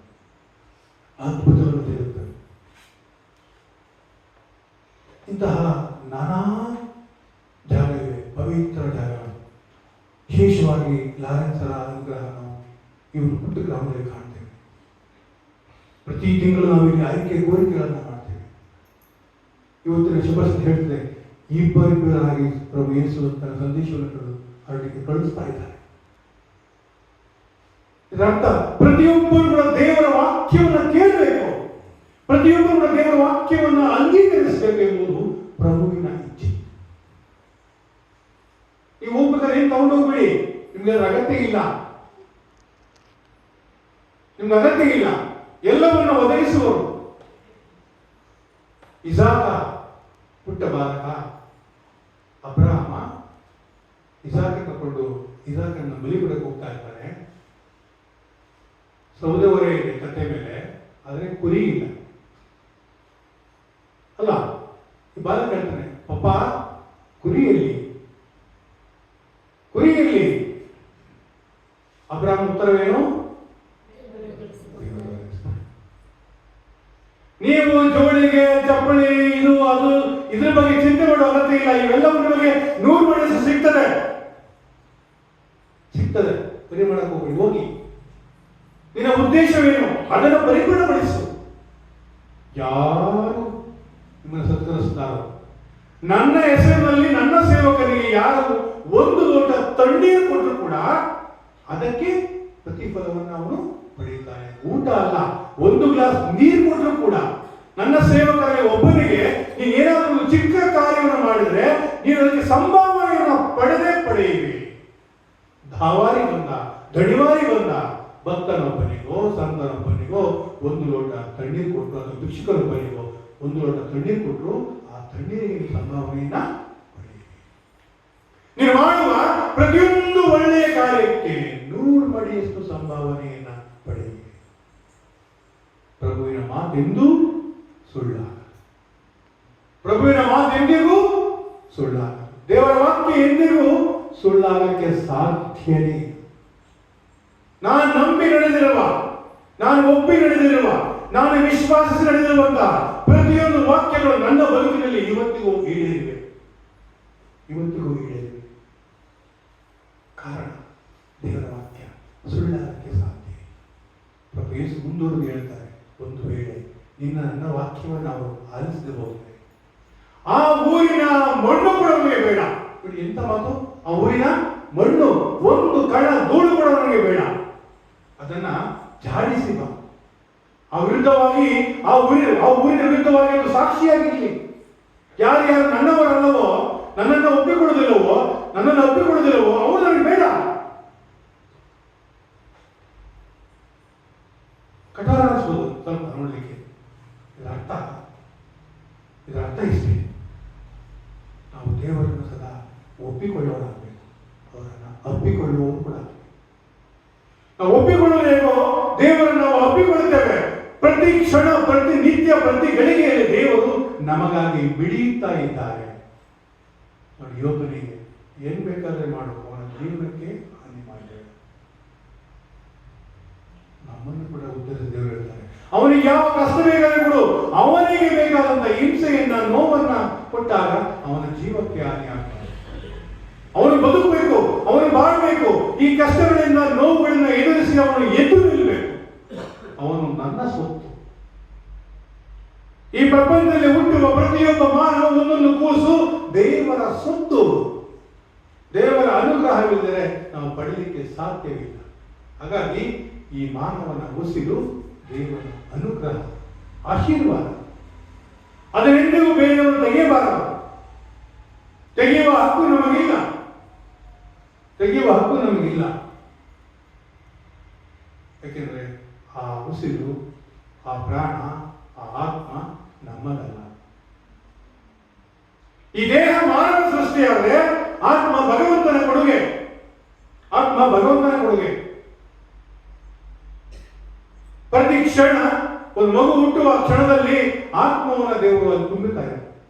ಅದ್ಭುತಗಳು ಇರುತ್ತವೆ. ಇಂತಹ ನಾನಾ ಜಾಗಗಳಿವೆ, ಪವಿತ್ರ ಜಾಗಗಳು. ವಿಶೇಷವಾಗಿ ಲಾರೆನ್ಸರ ಅನುಗ್ರಹ ಇವರು ಪುಟ್ಟ ಗ್ರಾಮದಲ್ಲಿ ಕಾಣ್ತೇವೆ. ಪ್ರತಿ ತಿಂಗಳು ನಾವು ಇಲ್ಲಿ ಆಯ್ಕೆ ಕೋರಿಕೆಗಳನ್ನು ಮಾಡ್ತೇವೆ. ಇವತ್ತಿನ ಶುಭಾಷ್ ಹೇಳ್ತದೆ, ಇಬ್ಬರಿಬ್ಬರಾಗಿ ಪ್ರಭು ಯೇಸು ತನ್ನ ಸಂದೇಶವನ್ನು ಅವರಿಗೆ ಕಳಿಸ್ತಾ ಇದ್ದಾರೆ. ಇದರರ್ಥ ಪ್ರತಿಯೊಬ್ಬರು ಕೂಡ ದೇವರ ವಾಕ್ಯವನ್ನು ಕೇಳಬೇಕು, ಪ್ರತಿಯೊಬ್ಬರು ಕೂಡ ದೇವರ ವಾಕ್ಯವನ್ನು ಅಂಗೀಕರಿಸಬೇಕು ಎಂಬುದು ಪ್ರಭುವಿನ ಇಚ್ಛೆ. ನೀವು ಹೋಗ್ಬೇಕಾದ್ರೆ ಏನ್ ತಗೊಂಡೋಗ್ಬೇಡಿ, ನಿಮ್ಗೆ ಅದರ ಅಗತ್ಯ ಇಲ್ಲ. ನಿಮ್ಗೆ ಅಗತ್ಯ ಇಲ್ಲ. ಎಲ್ಲವನ್ನು ಒದಗಿಸುವರು. ಇಸಾಕ ಪುಟ್ಟ ಬಾಲಕ, ಅಬ್ರಹಾಮ ಇಸಾಕ ತಗೊಂಡು ಇಸಾಕನ್ನು ಬಲಿ ಕೊಡಕ್ಕೆ ಹೋಗ್ತಾ ಇದ್ದಾರೆ. ಸೌದೆ ಹೊರೆ ಇದೆ ಕತ್ತೆ ಮೇಲೆ, ಆದರೆ ಕುರಿ ಇಲ್ಲ ಅಲ್ಲ. ಈ ಬಾಲಕ ಹೇಳ್ತಾನೆ, ಪಪ್ಪ ಕುರಿಯಲ್ಲಿ ಕುರಿಯಲ್ಲಿ. ಅಬ್ರಹಾಮ ಉತ್ತರವೇನು? ನೀವು ಜೋಳಿಗೆ ಚಪ್ಪಳಿ ಇದು ಅದು ಇದ್ರ ಬಗ್ಗೆ ಚಿಂತೆ ಮಾಡೋ ಅಗತ್ಯ ಇಲ್ಲ. ಇವೆಲ್ಲವೂ ನಿಮಗೆ 100 ಮಡಸು ಸಿಗ್ತದೆ. ಬರಿ ಮಾಡಕ್ ಹೋಗ್ಬೇಡಿ, ಹೋಗಿ. ನಿನ್ನ ಉದ್ದೇಶವೇನು ಅದನ್ನು ಪರಿಪೂರ್ಣಪಡಿಸು. ಯಾರು ನಿಮ್ಮನ್ನು ಸತ್ಕರಿಸ್ತಾರೋ, ನನ್ನ ಹೆಸರಿನಲ್ಲಿ ನನ್ನ ಸೇವಕರಿಗೆ ಯಾರು 1 ಲೋಟ ತಣ್ಣೀರು ಕೊಟ್ಟರು ಕೂಡ ಅದಕ್ಕೆ ಪ್ರತಿಫಲವನ್ನು ಅವನು ಪಡೆಯುತ್ತಾನೆ. ಊಟ ಅಲ್ಲ, 1 ಗ್ಲಾಸ್ ನೀರು ಕೊಟ್ಟರು ಕೂಡ ನನ್ನ ಸೇವಕರಿಗೆ ಒಬ್ಬನಿಗೆ ನೀನು ಏನಾದರೂ ಒಂದು ಚಿಕ್ಕ ಕಾರ್ಯವನ್ನು ಮಾಡಿದ್ರೆ ನೀನು ಅದಕ್ಕೆ ಸಂಭಾವನೆಯನ್ನು ಪಡೆಯುವಿ. ಧಾವಾರಿ ಬಂದ, ದಣಿವಾರಿ ಬಂದ, ಭಕ್ತನೊಬ್ಬನಿಗೋ ಸಂತನೊಬ್ಬನಿಗೋ 1 ಲೋಟ ತಣ್ಣೀರು ಕೊಟ್ಟರು, ಅಥವಾ ಭಿಕ್ಷುಕನೊಬ್ಬನಿಗೋ 1 ಲೋಟ ತಣ್ಣೀರು ಕೊಟ್ಟರು, ಆ ತಣ್ಣೀರಿಗೆ ಸಂಭಾವನೆಯನ್ನ ಪಡೆಯಿರಿ. ನೀನು ಮಾಡುವ ಪ್ರತಿಯೊಂದು ಒಳ್ಳೆಯ ಕಾರ್ಯಕ್ಕೆ 100 ಮಡಿಯಷ್ಟು ಸಂಭಾವನೆಯನ್ನ ಪಡೆಯಿರಿ. ಪ್ರಭುವಿನ ಮಾತೆಂದೂ ಸುಳ್ಳಾಗ, ಪ್ರಭುವಿನ ಮಾತೆಂದಿಗೂ ಸುಳ್ಳಾಗ, ದೇವರ ವಾಕ್ಯ ಎಂದಿಗೂ ಸುಳ್ಳಾಗಕ್ಕೆ ಸಾಧ್ಯನೇ. ನಾನು ನಂಬಿ ನಡೆದಿರುವ, ನಾನು ಒಪ್ಪಿ ನಡೆದಿರುವ, ನಾನು ವಿಶ್ವಾಸಿಸಿ ನಡೆದಿರುವಂತಹ ಪ್ರತಿಯೊಂದು ವಾಕ್ಯಗಳು ನನ್ನ ಬದುಕಿನಲ್ಲಿ ಇವತ್ತಿಗೂ ಈಡೇರಿವೆ. ಇವತ್ತಿಗೂ ಈಡೇರಿವೆ. ಕಾರಣ ದೇವರ ವಾಕ್ಯ ಸುಳ್ಳಾಗಕ್ಕೆ ಸಾಧ್ಯ. ಪ್ರಭು ಯೇಸು ಮುಂದೂಡಿದು ಹೇಳ್ತಾರೆ, ಒಂದು ವೇಳೆ ನನ್ನ ವಾಕ್ಯವನ್ನು ಅವರು ಆಲಿಸದೆ ಹೋದರೆ ಆ ಊರಿನ ಮಣ್ಣು ಕೂಡ ಅವನಿಗೆ ಬೇಡ. ನೋಡಿ ಎಂತ ಮಾತು! ಆ ಊರಿನ ಮಣ್ಣು, ಒಂದು ಕಣ ಧೂಳು ಕೂಡ ಅವನಿಗೆ ಬೇಡ. ಅದನ್ನ ಜಾಡಿಸಿ ಬಾ. ಆ ವಿರುದ್ಧವಾಗಿ ಆ ಊರಿನ ವಿರುದ್ಧವಾಗಿ ಅದು ಸಾಕ್ಷಿಯಾಗಿರಲಿ. ಯಾರು ನನ್ನವರಲ್ಲವೋ, ನನ್ನನ್ನು ಒಪ್ಪಿಕೊಳ್ಳುವುದಿಲ್ಲವೋ, ಅವರು ನನಗೆ ಬೇಡ. ಕಠೋರ ಅನಿಸ್ಬೋದು ಸ್ವಲ್ಪ ನೋಡ್ಲಿಕ್ಕೆ. ಇದರ ಅರ್ಥ ಇಷ್ಟೇ, ನಾವು ದೇವರನ್ನು ಸದಾ ಒಪ್ಪಿಕೊಳ್ಳೋರಾಗಬೇಕು, ಅವರನ್ನು ಅಪ್ಪಿಕೊಳ್ಳುವುದು ಕೂಡ. ನಾವು ಒಪ್ಪಿಕೊಳ್ಳೋದೇನೋ ದೇವರನ್ನು ನಾವು ಅಪ್ಪಿಕೊಳ್ಳುತ್ತೇವೆ. ಪ್ರತಿ ಕ್ಷಣ, ಪ್ರತಿ ನಿತ್ಯ, ಪ್ರತಿ ಗಳಿಗೆಯಲ್ಲಿ ದೇವರು ನಮಗಾಗಿ ಬಿಡಿಯುತ್ತಾ ಇದ್ದಾರೆ. ನೋಡಿ, ಯೋಧನಿಗೆ ಏನ್ ಬೇಕಾದ್ರೆ ಮಾಡು, ಅವನ ಜೀವನಕ್ಕೆ ಹಾನಿ ಮಾಡಬೇಡ. ನಮ್ಮನ್ನು ಕೂಡ ಉತ್ತರಿಸಿ ದೇವರು ಹೇಳ್ತಾರೆ, ಅವನಿಗೆ ಯಾವ ಕಷ್ಟ ಬೇಕಾದ್ರೆ ಕೊಡು. ಅವನಿಗೆ ಬೇಕಾದಂತ ಹಿಂಸೆಯನ್ನ, ನೋವನ್ನ ಕೊಟ್ಟಾಗ ಅವನ ಜೀವಕ್ಕೆ ಹಾನಿ ಆಗ್ತದೆ. ಅವನು ಬದುಕಬೇಕು, ಅವನು ಬಾಳಬೇಕು. ಈ ಕಷ್ಟಗಳಿಂದ, ನೋವುಗಳನ್ನ ಎದುರಿಸಿ ಅವನು ಎದ್ದು ನಿಲ್ಲಬೇಕು. ಅವನು ನನ್ನ ಸೊತ್ತು. ಈ ಪ್ರಪಂಚದಲ್ಲಿ ಹುಟ್ಟುವ ಪ್ರತಿಯೊಬ್ಬ ಮಾನವ, ಒಂದೊಂದು ಕೂಸು ದೇವರ ಸೊತ್ತು. ದೇವರ ಅನುಗ್ರಹವಿದ್ದರೆ ನಾವು ಪಡೆಯಲಿಕ್ಕೆ ಸಾಧ್ಯವಿಲ್ಲ. ಹಾಗಾಗಿ ಈ ಮಾನವನ ಉಸಿರು ದೇವರ ಅನುಗ್ರಹ, ಆಶೀರ್ವಾದ. ಅದನ್ನೆಂದಿಗೂ ಬೇರೆಯವರು ತೆಗೆಯಬಾರದು. ತೆಗೆಯುವ ಹಕ್ಕು ನಮಗಿಲ್ಲ. ಯಾಕೆಂದ್ರೆ ಆ ಉಸಿರು, ಆ ಪ್ರಾಣ, ಆ ಆತ್ಮ ನಮ್ಮದಲ್ಲ. ಈ ದೇಹ ಮಾನವ ಸೃಷ್ಟಿಯಾದರೆ ಆತ್ಮ ಭಗವಂತನ ಕೊಡುಗೆ. ಪ್ರತಿ ಕ್ಷಣ, ಒಂದು ಮಗು ಹುಟ್ಟುವ ಕ್ಷಣದಲ್ಲಿ ಆತ್ಮವನ್ನ ದೇವರು ಅಲ್ಲಿ ತುಂಬುತ್ತಾ ಇದೆ.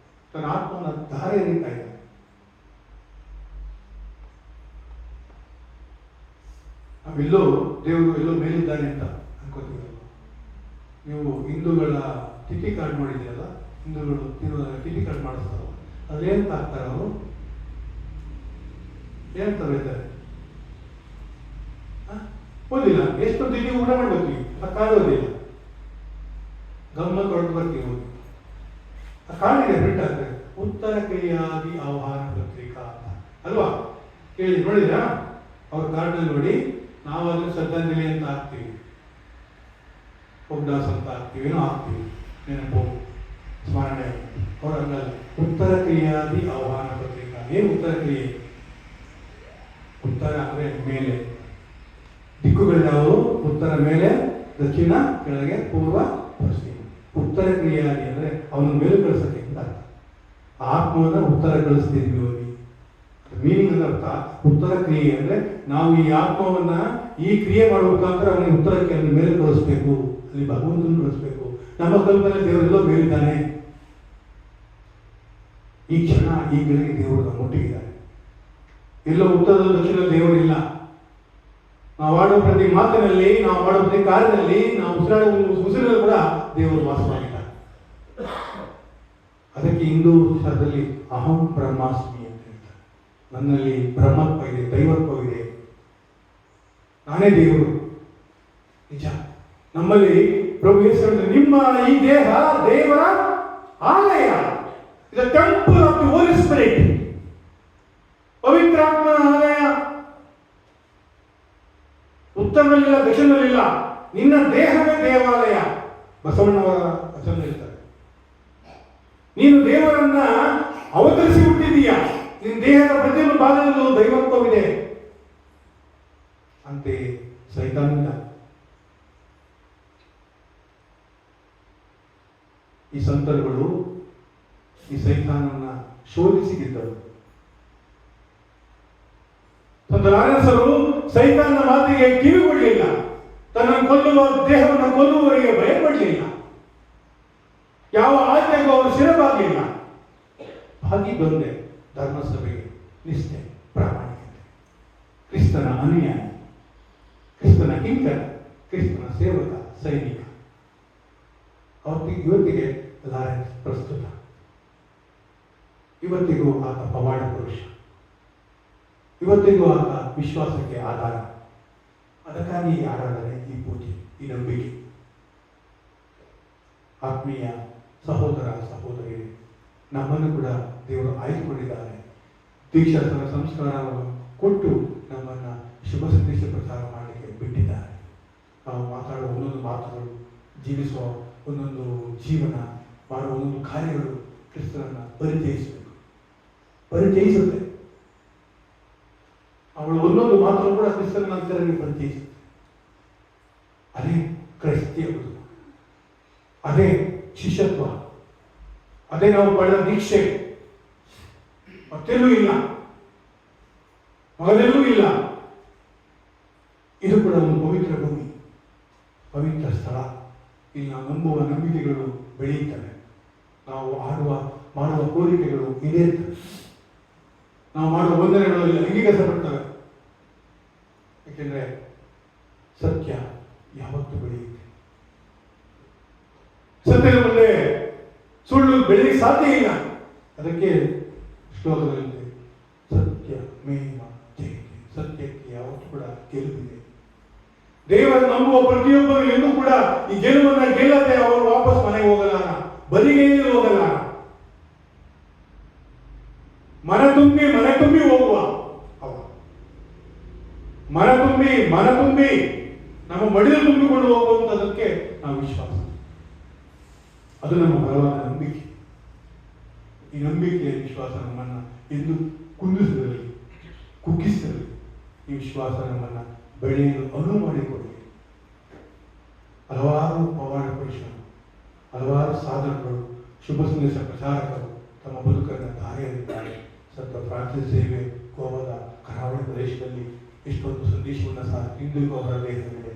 ತನ್ನ ಆತ್ಮವನ್ನ ಧಾರೆ ಎರಿತಾ ಇದೆ. ನಾವೆಲ್ಲೋ ದೇವರು ಎಲ್ಲೋ ಮೇಲಿದ್ದಾನೆ ಅಂತ ಅನ್ಕೋತೀವಲ್ಲ. ನೀವು ಹಿಂದೂಗಳ ತಿಥಿ ಕಾರ್ಡ್ ಮಾಡಿದ್ದೀರಲ್ಲ, ಹಿಂದೂಗಳು ತಿಥಿ ಕಾರ್ಡ್ ಮಾಡಿಸ್ತಾರಲ್ಲ, ಅದೇಂತ ಹಾಕ್ತಾರೆ ಅವರು? ಏನಂತ ಹೇಳ್ತಾರೆ? ಓದಿಲ್ಲ. ಎಷ್ಟು ತಿಥಿ ಊಟ ಮಾಡ್ಬೇಕು, ಆ ಕಾರ್ಡ್ ಓದಿಲ್ಲ, ಗಮ್ಮತ್ ಹೊರಟು ಬರ್ತೀವಿ. ಆ ಕಾರ್ಡ್ ಇದೆ, ಪ್ರಿಂಟ್ ಆಗ್ತದೆ, ಉತ್ತರ ಕ್ರಿಯಾದಿ ಆಹ್ವಾನ ಪತ್ರಿಕಾ ಅಂತ ಅಲ್ವಾ? ಕೇಳಿ ನೋಡಿದ್ರಾ? ಅವ್ರ ಕಾರ್ಡ್ನಲ್ಲಿ ನೋಡಿ, ನಾವು ಅದನ್ನು ಶ್ರದ್ಧಾಂಜಲಿ ಅಂತ ಹಾಕ್ತೀವಿ, ಉಪದಾಸ ಅಂತ ಹಾಕ್ತೀವಿ, ಏನೋ ಹಾಕ್ತೀವಿ, ನೆನಪು ಸ್ಮರಣೆ. ಅವ್ರ ಹಂಗಲ್ಲ, ಉತ್ತರ ಕ್ರಿಯಾದಿ ಆಹ್ವಾನ ಪತ್ರಿಕಾ. ಏನು ಉತ್ತರ ಕ್ರಿಯೆ? ಉತ್ತರ ಅಂದ್ರೆ ಮೇಲೆ, ದಿಕ್ಕುಗಳಿದಾವು. ಉತ್ತರ ಮೇಲೆ, ದಕ್ಷಿಣ ಕೆಳಗೆ, ಪೂರ್ವ ಪಶ್ಚಿಮ. ಉತ್ತರ ಕ್ರಿಯಾದಿ ಅಂದ್ರೆ ಅವನ ಮೇಲೆ ಕಳಿಸಕ್ಕೆ ಅಂತ ಅರ್ಥ. ಆತ್ಮವನ್ನ ಉತ್ತರ ಕಳಿಸ್ತಿದ್ವಿ ಹೋಗಿ. ಮೀನಿಂಗ್ ಅಂದ್ರೆ ಅರ್ಥ. ಉತ್ತರ ಕ್ರಿಯೆ ಅಂದ್ರೆ ನಾವು ಈ ಆತ್ಮವನ್ನ ಈ ಕ್ರಿಯೆ ಮಾಡಬೇಕಂದ್ರೆ ಅವನಿಗೆ ಉತ್ತರಕ್ಕೆ ಅಲ್ಲಿ ಮೇಲೆ ಕಳಿಸ್ಬೇಕು, ಅಲ್ಲಿ ಭಗವಂತನ ಕಳಿಸ್ಬೇಕು. ನಮ್ಮ ಕಲ್ಪನೆ ದೇವರೆಲ್ಲೋ ಮೇಲಿದ್ದಾನೆ. ಈ ಕ್ಷಣ, ಈ ಗಳಿಗೆ ದೇವರು ಮುಟ್ಟಿದ್ದಾರೆ. ಎಲ್ಲೋ ಉತ್ತರದ ದಕ್ಷಿಣ ದೇವರಿಲ್ಲ. ನಾವು ಆಡೋ ಪ್ರತಿ ಮಾತಿನಲ್ಲಿ, ನಾವು ಮಾಡೋ ಪ್ರತಿ ಕಾರ್ಯದಲ್ಲಿ, ನಾವು ಉಸಿರಾಡುವ ಉಸಿರಲ್ಲಿ ಕೂಡ ದೇವರು ವಾಸವಾಗಿದ್ದಾರೆ. ಅದಕ್ಕೆ ಹಿಂದೂ ಶಾಸ್ತ್ರದಲ್ಲಿ ಅಹಂ ಬ್ರಹ್ಮಾಸ್ಮಿ ಅಂತ ಹೇಳ್ತಾರೆ. ನನ್ನಲ್ಲಿ ಬ್ರಹ್ಮತ್ವ ಇದೆ, ದೈವತ್ವ ಇದೆ, ನಾನೇ ದೇವರು. ನಿಜ. ನಮ್ಮಲ್ಲಿ ಪ್ರಭು ಯೇಸು ನಿಮ್ಮ ಈ ದೇಹ ದೇವರ ಆಲಯ, ಇದು temple of the holy spirit, ಪವಿತ್ರಾತ್ಮನ ಆಲಯ. ಉತ್ತರದಲ್ಲಿಲ್ಲ, ದಕ್ಷಿಣದಲ್ಲಿಲ್ಲ, ನಿನ್ನ ದೇಹವೇ ದೇವಾಲಯ. ಬಸವಣ್ಣವರ ವಚನ ಹೇಳ್ತಾರೆ, ನೀನು ದೇವರನ್ನ ಅವತರಿಸಿ ಹುಟ್ಟಿದೀಯಾ, ನಿನ್ನ ದೇಹದ ಪ್ರತಿಯೊಂದು ಭಾಗದಲ್ಲೂ ದೈವತ್ವವಿದೆ. ಅಂತೆಯೇ ಸೈತಾನಿಲ್ಲ. ಈ ಸಂತರುಗಳು ಈ ಸೈತಾನನ್ನ ಶೋಧಿಸಿ ಗೆದ್ದರು. ಸಂತ ಲಾರೆನ್ಸರು ಸೈತಾನನ ಮಾತಿಗೆ ಕಿವಿಗೊಡಲಿಲ್ಲ. ತನ್ನನ್ನು ಕೊಲ್ಲುವ, ದೇಹವನ್ನು ಕೊಲ್ಲುವವರಿಗೆ ಭಯಪಡಲಿಲ್ಲ. ಯಾವ ಆಜ್ಞೆಗೂ ಅವರು ಶಿರಬಾಗಲಿಲ್ಲ. ಹಾಗೆ ಬಂದೆ ಧರ್ಮಸಭೆಗೆ ನಿಷ್ಠೆ, ಪ್ರಾಮಾಣಿಕತೆ, ಕ್ರಿಸ್ತನ ಅನುಯಾಯಿ, ಕ್ರಿಸ್ತನ ಕಿಂಕರ, ಕ್ರಿಸ್ತನ ಸೇವಕ, ಸೈನಿಕ. ಇವತ್ತಿಗೆ ಲಾರೆನ್ಸ್ ಪ್ರಸ್ತುತ. ಇವತ್ತಿಗೂ ಆತ ಪವಾಡ ಪುರುಷ, ಇವತ್ತಿಗೂ ಆತ ವಿಶ್ವಾಸಕ್ಕೆ ಆಧಾರ. ಅದಕ್ಕಾಗಿ ಈ ಆರಾಧನೆ, ಈ ಪೂಜೆ, ಈ ನಂಬಿಕೆ. ಆತ್ಮೀಯ ಸಹೋದರ ಸಹೋದರಿಯರೇ, ನಮ್ಮನ್ನು ಕೂಡ ದೇವರು ಆಯ್ದುಕೊಂಡಿದ್ದಾರೆ. ದೀಕ್ಷಾಸ್ಥಾನ ಸಂಸ್ಕಾರವನ್ನು ಕೊಟ್ಟು ನಮ್ಮನ್ನು ಶುಭ ಸಂದೇಶ ಪ್ರಚಾರ ಮಾಡಲಿಕ್ಕೆ ಬಿಟ್ಟಿದ್ದಾರೆ. ನಾವು ಮಾತಾಡುವ ಒಂದೊಂದು ಮಾತುಗಳು, ಜೀವಿಸುವ ಒಂದೊಂದು ಜೀವನ, ಮಾಡುವ ಒಂದೊಂದು ಕಾರ್ಯಗಳು ಕ್ರಿಸ್ತನನ್ನು ಪರಿಚಯಿಸುತ್ತೆ. ಅವಳು ಒಂದೊಂದು ಮಾತು ಕೂಡ ಕ್ರಿಸ್ತನ ನಂತರಕ್ಕೆ ಪರಿಚಯಿಸುತ್ತೆ. ಅದೇ ಕ್ರೈಸ್ತಿಯ ಬದುಕು, ಅದೇ ಶಿಷ್ಯತ್ವ, ಅದೇ ನಾವು ಪಡೆದ ದೀಕ್ಷೆ. ಮತ್ತೆಲ್ಲೂ ಇಲ್ಲ, ಮಗದೆಲ್ಲೂ ಇಲ್ಲ. ಇದು ಕೂಡ ಒಂದು ಪವಿತ್ರ ಭೂಮಿ, ಪವಿತ್ರ ಸ್ಥಳ. ಇಲ್ಲಿ ನಾವು ನಂಬುವ ನಂಬಿಕೆಗಳು ಬೆಳೆಯುತ್ತವೆ, ನಾವು ಮಾಡುವ ಕೋರಿಕೆಗಳು ಈಡೇರುತ್ತವೆ, ನಾವು ಮಾಡುವ ವಂದನೆಗಳಲ್ಲಿ ಅಂಗೀಕರಿಸಲ್ಪಡ್ತವೆ. ಯಾಕೆಂದ್ರೆ ಸತ್ಯ ಯಾವತ್ತೂ ಬೆಳೆಯುತ್ತೆ. ಸತ್ಯದ ಮುಂದೆ ಸುಳ್ಳು ಬೆಳೆಯಲಿಕ್ಕೆ ಸಾಧ್ಯ ಇಲ್ಲ. ಅದಕ್ಕೆ ಶ್ಲೋಕದಲ್ಲಿ ಸತ್ಯ ಮೇವ ಜಯತೆ, ಸತ್ಯಕ್ಕೆ ಯಾವತ್ತೂ ಕೂಡ ಗೆಲುವಿದೆ. ದೇವರನ್ನು ನಂಬುವ ಪ್ರತಿಯೊಬ್ಬರು ಎಂದೂ ಕೂಡ ಈ ಗೆಲುವನ್ನು ಗೆಲ್ಲದೆ ಅವರು ವಾಪಸ್ ಮನೆಗೆ ಹೋಗಲಾರ, ಬರಿಗೈಯಲ್ಲಿ ಹೋಗಲಾರ. ಮನ ತುಂಬಿ ಹೋಗುವ ಅವ, ಮನ ತುಂಬಿ ನಮ್ಮ ಮಡಿಲು ತುಂಬಿಕೊಂಡು ಹೋಗುವಂಥದಕ್ಕೆ ನಾವು ವಿಶ್ವಾಸ. ಅದು ನಮ್ಮ ಬಲವಾದ ನಂಬಿಕೆ. ಈ ನಂಬಿಕೆಯ ವಿಶ್ವಾಸ ನಮ್ಮನ್ನು ಎಂದು ಕುಂದಿಸಲಿ, ಕುಗ್ಗಿಸಲಿ. ಈ ವಿಶ್ವಾಸ ನಮ್ಮನ್ನು ಬೆಳೆಯಲು ಅನುವು ಮಾಡಿಕೊಡಲಿ. ಹಲವಾರು ಪವಾಡ ಪುರುಷರು, ಹಲವಾರು ಸಾಧಕರು, ಶುಭ ಸಂದೇಶ ಪ್ರಚಾರಕರು ತಮ್ಮ ಬದುಕನ್ನು ದಾರಿಯಲ್ಲಿದ್ದಾರೆ. ಸಂತ ಫ್ರಾನ್ಸಿಸ್ ಸೇವೆ ಗೋವಾದ ಕರಾವಳಿ ಪ್ರದೇಶದಲ್ಲಿ ಎಷ್ಟೊಂದು ಸಂದೇಶವನ್ನು ಸಹ ಇಂದಿಗೂ ಅವರ ದೇಹವಿದೆ,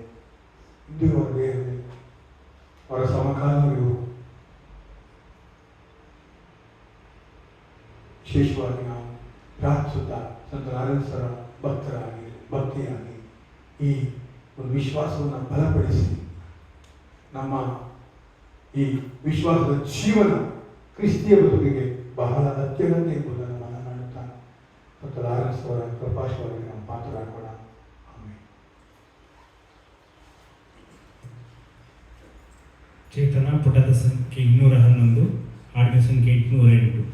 ಅವರ ಸಮಕಾಲೀನರು. ವಿಶೇಷವಾಗಿ ನಾವು ಪ್ರಾರ್ಥಿಸುತ್ತಾ ಸಂತ ಲಾರೆನ್ಸರ ಭಕ್ತಿಯಾಗಿ ಈ ಒಂದು ವಿಶ್ವಾಸವನ್ನು ಬಲಪಡಿಸಿ ನಮ್ಮ ಈ ವಿಶ್ವಾಸದ ಜೀವನ ಕ್ರಿಸ್ತಿಯ ಬದುಕಿಗೆ ಬಹಳ ಅತ್ಯಗತ್ಯ ಎಂಬುದನ್ನು ಮಾತನಾಡುತ್ತಾ ಸಂತ ಲಾರೆನ್ಸ್ ಅವರ ಕೃಪಾಶವಾಗಿ ನಾವು ಮಾತನಾಡೋಣ. ಆಮೇಲೆ ಚೇತನ ಪುಟದ ಸಂಖ್ಯೆ 211, ಹಾಡಿನ ಸಂಖ್ಯೆ 808.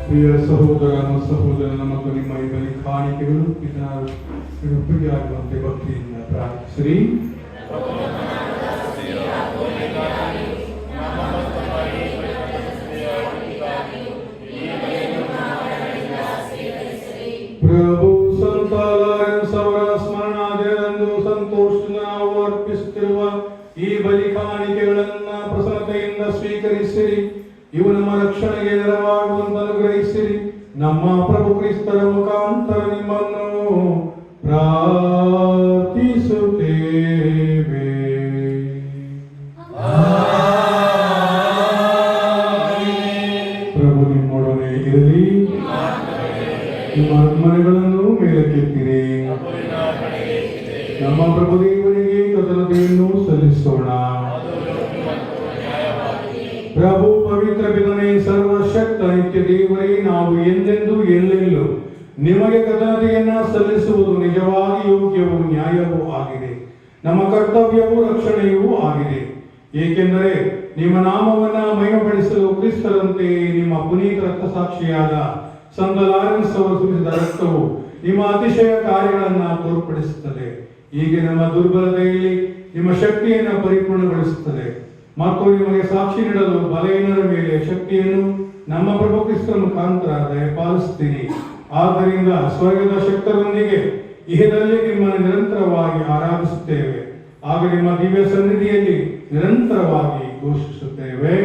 ಪ್ರಿಯ ಸಹೋದರನ ಮತ್ತು ನಿಮ್ಮ ಈ ಬಲಿ ಕಾಣಿಕೆಗಳು ಒಪ್ಪಿಗೆ ಆಗುವಂತೆ ಭಕ್ತಿಯಿಂದ ಪ್ರಾರ್ಥಿಸಿರಿ. ಪ್ರಭು ಸಂತ ಲಾರೆನ್ಸ್ ಅವರ ಸ್ಮರಣಾದಿನದಂದು ಸಂತೋಷದಿಂದ ನಾವು ಅರ್ಪಿಸುತ್ತಿರುವ ಈ ಬಲಿ ಕಾಣಿಕೆಗಳನ್ನ ಪ್ರಸನ್ನತೆಯಿಂದ ಸ್ವೀಕರಿಸಿರಿ. ಇವು ನಮ್ಮ ರಕ್ಷಣೆಗೆ ನೆರವಾಗುವ ಪಾತ್ರರಾಗುವಂತೆ ಅನುಗ್ರಹಿಸಿರಿ. ನಮ್ಮ ಪ್ರಭು ಕ್ರಿಸ್ತರ ಮುಖಾಂತರ ನಿಮ್ಮನ್ನು ಪ್ರಾರ್ಥಿಸುತ್ತೇವೆ. ಪ್ರಭು ನಿಮ್ಮೊಡನೆ ಇರಲಿ. ನಿಮ್ಮ ಮನೆಗಳನ್ನು ಮೇಲಕ್ಕೆತ್ತಿರಿ. ನಮ್ಮ ಪ್ರಭು ದೇವರಿಗೆ ಕೃತಜ್ಞತೆಯನ್ನು ಸಲ್ಲಿಸೋಣ. ಪ್ರಭು ಪವಿತ್ರ ಪಿತನೇ, ಸರ್ವಶಕ್ತ ನಿತ್ಯ ದೇವರೇ, ನಾವು ಎಂದೆಂದೂ ಎಲ್ಲೆಲ್ಲೂ ನಿಮಗೆ ಕೃತಜ್ಞತೆಯನ್ನ ಸಲ್ಲಿಸುವುದು ನಿಜವಾಗಿ ಯೋಗ್ಯವೂ ನ್ಯಾಯವೂ ಆಗಿದೆ. ನಮ್ಮ ಕರ್ತವ್ಯವೂ ರಕ್ಷಣೆಯೂ ಆಗಿದೆ. ಏಕೆಂದರೆ ನಿಮ್ಮ ನಾಮವನ್ನ ಮಹಿಮೆಪಡಿಸಲು ಕ್ರಿಸ್ತರಂತೆ ನಿಮ್ಮ ಪುನೀತ ರಕ್ತಸಾಕ್ಷಿಯಾದ ಸಂತ ಲಾರೆನ್ಸ್ ಅವರು ಸುರಿಸಿದ ರಕ್ತವು ನಿಮ್ಮ ಅತಿಶಯ ಕಾರ್ಯಗಳನ್ನ ತೋರ್ಪಡಿಸುತ್ತದೆ. ಹೀಗೆ ನಮ್ಮ ದುರ್ಬಲತೆಯಲ್ಲಿ ನಿಮ್ಮ ಶಕ್ತಿಯನ್ನು ಪರಿಪೂರ್ಣಗೊಳಿಸುತ್ತದೆ ಮತ್ತು ನಿಮಗೆ ಸಾಕ್ಷಿ ನೀಡಲು ಬಲಹೀನರ ಮೇಲೆ ಶಕ್ತಿಯನ್ನು ನಮ್ಮ ಪ್ರಭು ಕ್ರಿಸ್ತ ಮುಖಾಂತರ ದಯಪಾಲಿಸುತ್ತೀರಿ. ಆದ್ದರಿಂದ ಸ್ವರ್ಗದ ಶಕ್ತರೊಂದಿಗೆ ಇಹದಲ್ಲಿ ನಿಮ್ಮನ್ನು ನಿರಂತರವಾಗಿ ಆರಾಧಿಸುತ್ತೇವೆ. ಆಗ ನಿಮ್ಮ ದಿವ್ಯ ಸನ್ನಿಧಿಯಲ್ಲಿ ನಿರಂತರವಾಗಿ ಘೋಷಿಸುತ್ತೇವೆ.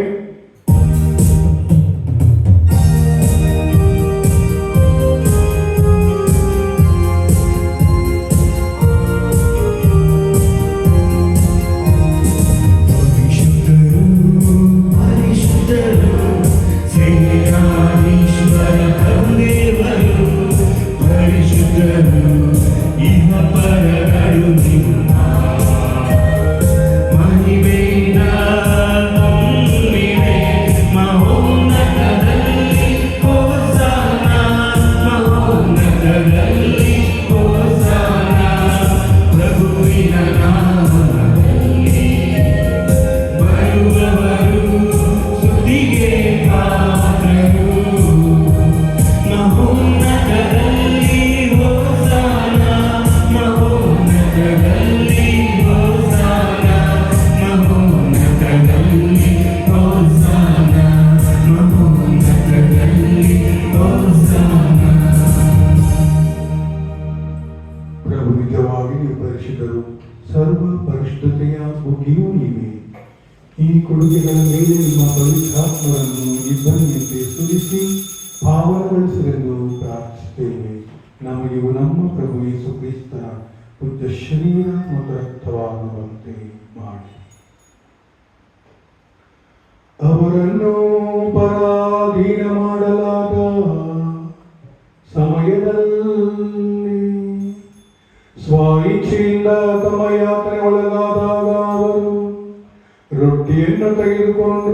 ಸರ್ವ ಪರಿಶುದ್ಧತೆಯ ಬುಗ್ಗಿಯೂ ನೀವೇ. ಈ ಕೊಡುಗೆಗಳ ಮೇಲೆ ನಿಮ್ಮ ಪವಿತ್ರಾತ್ಮರನ್ನು ಇಬ್ಬರಿಯಂತೆ ಸುರಿಸಿ ಪಾವನಗೊಳಿಸಲೆಂದು ಪ್ರಾರ್ಥಿಸುತ್ತೇವೆ. ನಮಗೆ ನಮ್ಮ ಪ್ರಭು ಯೇಸು ಕ್ರಿಸ್ತರ ಪುತ್ರ ಶರೀರ ಮತ್ತು ರಕ್ತವಾಗುವಂತೆ ಮಾಡಿ. ಅವರನ್ನು ಪರಾಧೀನ ಮಾಡಲಾದ ಸಮಯದಲ್ಲಿ ಸ್ವಇಚ್ಛೆಯಿಂದ ತಮ್ಮ ಯಾತ್ರೆ ಒಳಗಾದಾಗ ಅವರು ರೊಟ್ಟಿಯನ್ನು ತೆಗೆದುಕೊಂಡು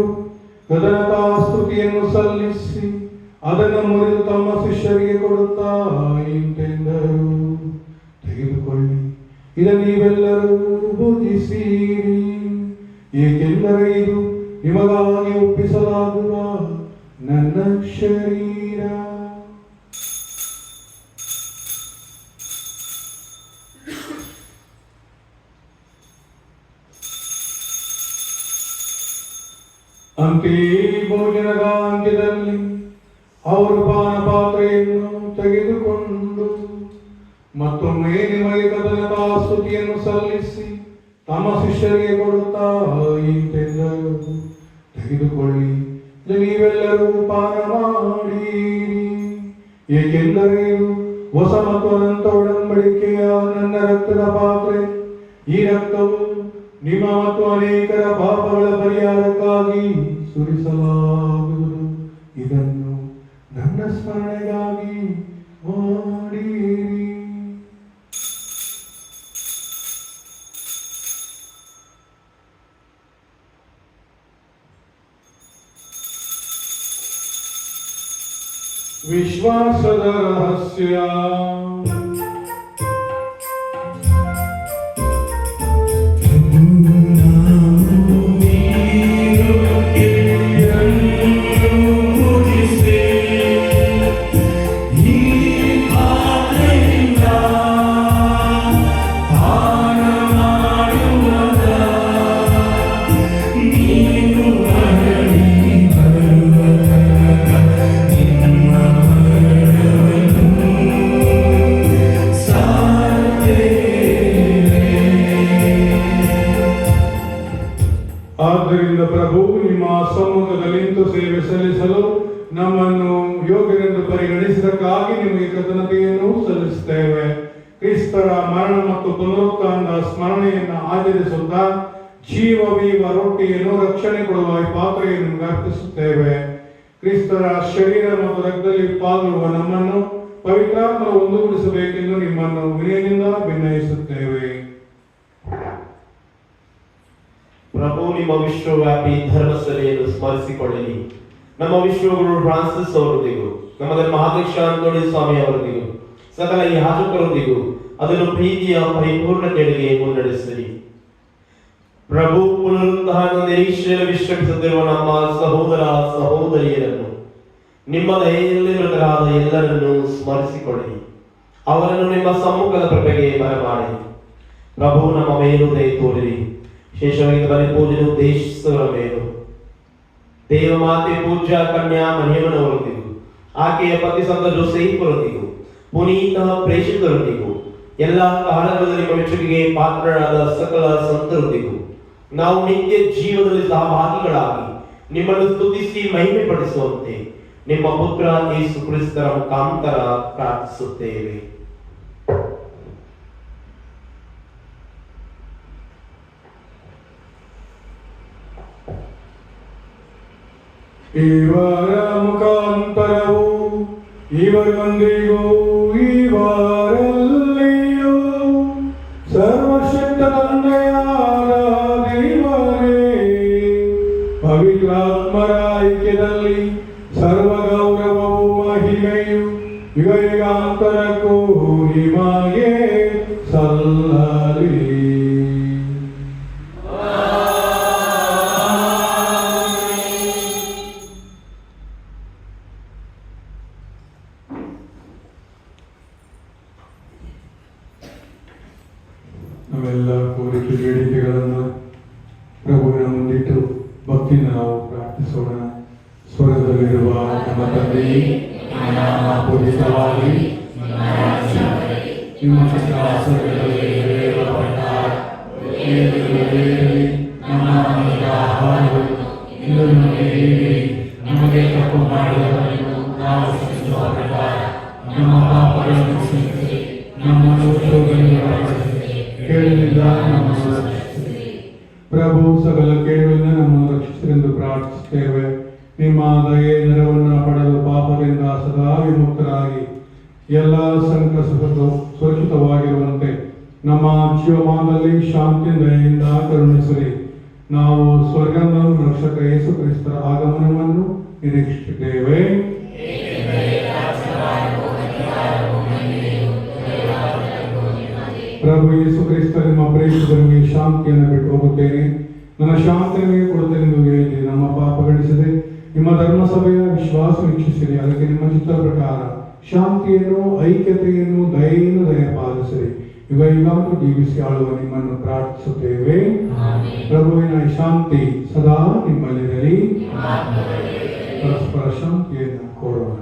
ಕೃತಜ್ಞತಾ ಸ್ತುತಿಯನ್ನು ಸಲ್ಲಿಸಿ ಅದನ್ನು ಮುರಿದು ತಮ್ಮ ಶಿಷ್ಯರಿಗೆ ಕೊಡುತ್ತಾ ಇಂತೆಂದರು, ತೆಗೆದುಕೊಳ್ಳಿ, ಇದನ್ನು ನೀವೆಲ್ಲರೂ ಭುಜಿಸಿರಿ. ಏಕೆಂದರೆ ಇದು ನಿಮಗಾಗಿ ಒಪ್ಪಿಸಲಾಗುವ ನನ್ನ ಶರೀರ. ಅಂತೆಯೇ ಭೋಜನದ ಅಂತ್ಯದಲ್ಲಿ ಅವರು ಪಾನ ಪಾತ್ರೆಯನ್ನು ತೆಗೆದುಕೊಂಡು ಮತ್ತೊಮ್ಮೆ ನಿಮಗೆ ಕೃತಜ್ಞತಾ ಸ್ತುತಿಯನ್ನು ಸಲ್ಲಿಸಿ ತಮ್ಮ ಶಿಷ್ಯರಿಗೆ ಕೊಡುತ್ತಾ ಇಂತೆಂದರು, ತೆಗೆದುಕೊಳ್ಳಿ, ನೀವೆಲ್ಲರೂ ಪಾನ ಮಾಡಿರಿ. ಏಕೆಂದರೆ ಇದು ಹೊಸ ಮತ್ತು ಅನಂತ ಒಡಂಬಡಿಕೆಯ ನನ್ನ ರಕ್ತದ ಪಾತ್ರೆ. ಈ ರಕ್ತವು ನಿಮ್ಮ ಮತ್ತು ಅನೇಕರ ಪಾಪಗಳ ಪರಿಹಾರಕ್ಕಾಗಿ ಸುರಿಸಲಾಗುವುದು. ಇದನ್ನು ನನ್ನ ಸ್ಮರಣೆಗಾಗಿ ಮಾಡಿರಿ. ವಿಶ್ವಾಸದ ರಹಸ್ಯ. ನಮ್ಮನ್ನು ಯೋಗ್ಯರೆಂದು ಪರಿಗಣಿಸಿದಕ್ಕಾಗಿ ನಿಮಗೆ ಕೃತಜ್ಞತೆಯನ್ನು ಸಲ್ಲಿಸುತ್ತೇವೆ. ಕ್ರಿಸ್ತರ ಮರಣ ಮತ್ತು ಪುನರುತ್ಥಾನದ ಸ್ಮರಣೆಯನ್ನು ಆಚರಿಸುತ್ತಾ ಜೀವವೀವ ರೊಟ್ಟಿಯನ್ನು ರಕ್ಷಣೆ ಕೊಡುವ ಈ ಪಾತ್ರೆಯನ್ನು ಅರ್ಪಿಸುತ್ತೇವೆ. ಕ್ರಿಸ್ತರ ಶರೀರ ಮತ್ತು ರಕ್ತದಲ್ಲಿ ಪಾಲ್ಗೊಳ್ಳುವ ನಮ್ಮನ್ನು ಪವಿತ್ರಾತ್ಮರು ಒಂದುಗೂಡಿಸಬೇಕೆಂದು ನಿಮ್ಮನ್ನು ವಿನಯದಿಂದ ಭಿನ್ನಯಿಸುತ್ತೇವೆ. ಪ್ರಭು ನಿಮ್ಮ ವಿಶ್ವವ್ಯಾಪಿ ಧರ್ಮಸಭೆಯನ್ನು ಸ್ಮರಿಸಿಕೊಳ್ಳಲಿ. ನಮ್ಮ ವಿಶ್ವಗುರು ಫ್ರಾನ್ಸಿಸ್ ಅವರೊಂದಿಗೂ ನಮ್ಮ ಧರ್ಮಾಧ್ಯಕ್ಷ ಅಂತೋಣಿ ಸ್ವಾಮಿ ಅವರೊಂದಿಗೂ ಸಕಲ ಯಾಜಕರೊಂದಿಗೂ ಅದನ್ನು ಪ್ರೀತಿಯ ಪರಿಪೂರ್ಣತೆಗೆ ಮುನ್ನಡೆಸಲಿ. ಪ್ರಭು ಪುನರುತ್ಥಾನ ನಿರೀಕ್ಷೆಯಲ್ಲಿ ವಿಶ್ರಮಿಸುತ್ತಿರುವ ನಮ್ಮ ಸಹೋದರ ಸಹೋದರಿಯರನ್ನು, ನಿಮ್ಮ ದಯೆಯಲ್ಲಿ ಮೃತರಾದ ಎಲ್ಲರನ್ನೂ ಸ್ಮರಿಸಿಕೊಳ್ಳಿ. ಅವರನ್ನು ನಿಮ್ಮ ಸಮ್ಮುಖದ ಪ್ರಭೆಗೆ ಬರಮಾಡಿ. ಪ್ರಭು ನಮ್ಮ ಮೇಲೂ ದಯೆ ತೋರಿರಿ. ವಿಶೇಷವಾಗಿ ಪರಿಪೂಜನೆ ಉದ್ದೇಶಿಸುವ ಮೇಲು ದೇವಮಾತೆ ಪೂಜ್ಯ ಕನ್ಯಾ ಮರಿಯಮ್ಮನವರೊಂದಿಗೂ ಆಕೆಯ ಪತಿ ಸಂತ ಜೋಸೇಫರೊಂದಿಗೂ ಪುನೀತ ಪ್ರೇಷಿತರೊಂದಿಗೂ ಎಲ್ಲ ಕಾಲಗಳಲ್ಲಿ ನಿಮ್ಮ ಮೆಚ್ಚುಗೆಗೆ ಪಾತ್ರರಾದ ಸಕಲ ಸಂತರೊಂದಿಗೂ ನಾವು ನಿತ್ಯ ಜೀವನದಲ್ಲಿ ಸಹಭಾಗಿಗಳಾಗಿ ನಿಮ್ಮನ್ನು ಸ್ತುತಿಸಿ ಮಹಿಮೆ ಪಡಿಸುವಂತೆ ನಿಮ್ಮ ಪುತ್ರ ಯೇಸು ಕ್ರಿಸ್ತರ ಮುಖಾಂತರ ಪ್ರಾರ್ಥಿಸುತ್ತೇವೆ. ಇವರ ಮುಖಾಂತರವು ಇವರೊಂದಿಗೂ ಇವರಲ್ಲಿಯೂ ಸರ್ವಶಕ್ತ ತಂದೆಯಾದ ದೇವರೇ, ಪವಿತ್ರಾತ್ಮರ ಐಕ್ಯದಲ್ಲಿ ಸರ್ವ ಗೌರವವು ಮಹಿಮೆಯು ಯುಗಾಂತರಕ್ಕೂ ನಿಮಗೆ ಸಲ್ಲಲಿ. ನಾವೆಲ್ಲ ಕೋರಿಕೆ ಬೇಡಿಕೆಗಳನ್ನು ಪ್ರಭುವಿನ ಮುಂದಿಟ್ಟು ಭಕ್ತಿಯಿಂದ ನಾವು ಪ್ರಾರ್ಥಿಸೋಣ. ಸ್ವರ್ಗದಲ್ಲಿರುವ ನಮ್ಮ ತಂದೆಯೇ, ನಿಮ್ಮ ನಾಮ ಪೂಜಿತವಾಗಲಿ, ನಿಮ್ಮ ಚಿತ್ತ ಸ್ವರ್ಗದಲ್ಲಿ ನೆರವೇರುವ ಪ್ರಕಾರ ಭೂಮಿಯಲ್ಲಿರಲಿ. ನಮ್ಮ ಮನೆಯ ಆಹಾರವನ್ನು ಇಂದು ನಮಗೆ ನೀಡಿರಿ. ನಮಗೆ ತಪ್ಪು ಮಾಡಿದವರನ್ನು ನಾವು ಕ್ಷಮಿಸುವ ಪ್ರಕಾರ ನಮ್ಮ ಪಾಪಗಳನ್ನು ಕ್ಷಮಿಸಿ, ನಮ್ಮನ್ನು ಶೋಧನೆಗೆ ಕೇಳಿನಿಂದ ನಮ್ಮನ್ನು ರಕ್ಷಿಸಿರಿ. ಪ್ರಭು ಸಕಲ ಕೇಳುವಿನ ನಮ್ಮನ್ನು ರಕ್ಷಿಸಿರೆಂದು ಪ್ರಾರ್ಥಿಸುತ್ತೇವೆ. ನಿಮ್ಮ ದಯೆ ನೆರವನ್ನು ಪಡೆದು ಪಾಪದಿಂದ ಸದಾ ವಿಮುಕ್ತರಾಗಿ ಎಲ್ಲ ಸಂಕಟ ಸುರಕ್ಷಿತವಾಗಿರುವಂತೆ ನಮ್ಮ ಜೀವಮಾನದಲ್ಲಿ ಶಾಂತಿ ದಯೆಯಿಂದ ಕರುಣಿಸಿರಿ. ನಾವು ಸ್ವರ್ಗದ ರಕ್ಷಕ ಯೇಸು ಕ್ರಿಸ್ತರ ಆಗಮನವನ್ನು ನಿರೀಕ್ಷಿಸುತ್ತೇವೆ. ಪ್ರಭು ಯೇಸು ಕ್ರಿಸ್ತ ನಿಮ್ಮ ಪ್ರೇಷಿತರಿಗೆ ಶಾಂತಿಯನ್ನು ಬಿಟ್ಟು ಹೋಗುತ್ತೇನೆ, ನನ್ನ ಶಾಂತಿಯನ್ನು ಕೊಡುತ್ತೇನೆ ಎಂದು ಹೇಳಿದೆ. ನಮ್ಮ ಪಾಪ ಗಳಿಸದೆ ನಿಮ್ಮ ಧರ್ಮಸಭೆಯ ವಿಶ್ವಾಸ ವೀಕ್ಷಿಸಿರಿ. ಅದಕ್ಕೆ ನಿಮ್ಮ ಚಿತ್ತ ಪ್ರಕಾರ ಶಾಂತಿಯನ್ನು, ಐಕ್ಯತೆಯನ್ನು, ದಯೆಯನ್ನು ದಯಪಾಲಿಸಿರಿ. ಯುಗ ಯುಗಾಂತೂ ಜೀವಿಸಿ ಆಳುವ ನಿಮ್ಮನ್ನು ಪ್ರಾರ್ಥಿಸುತ್ತೇವೆ. ಪ್ರಭುವಿನ ಶಾಂತಿ ಸದಾ ನಿಮ್ಮಲ್ಲಿರಲಿ. ಪರಸ್ಪರ ಶಾಂತಿಯನ್ನು ಕೋರೋಣ.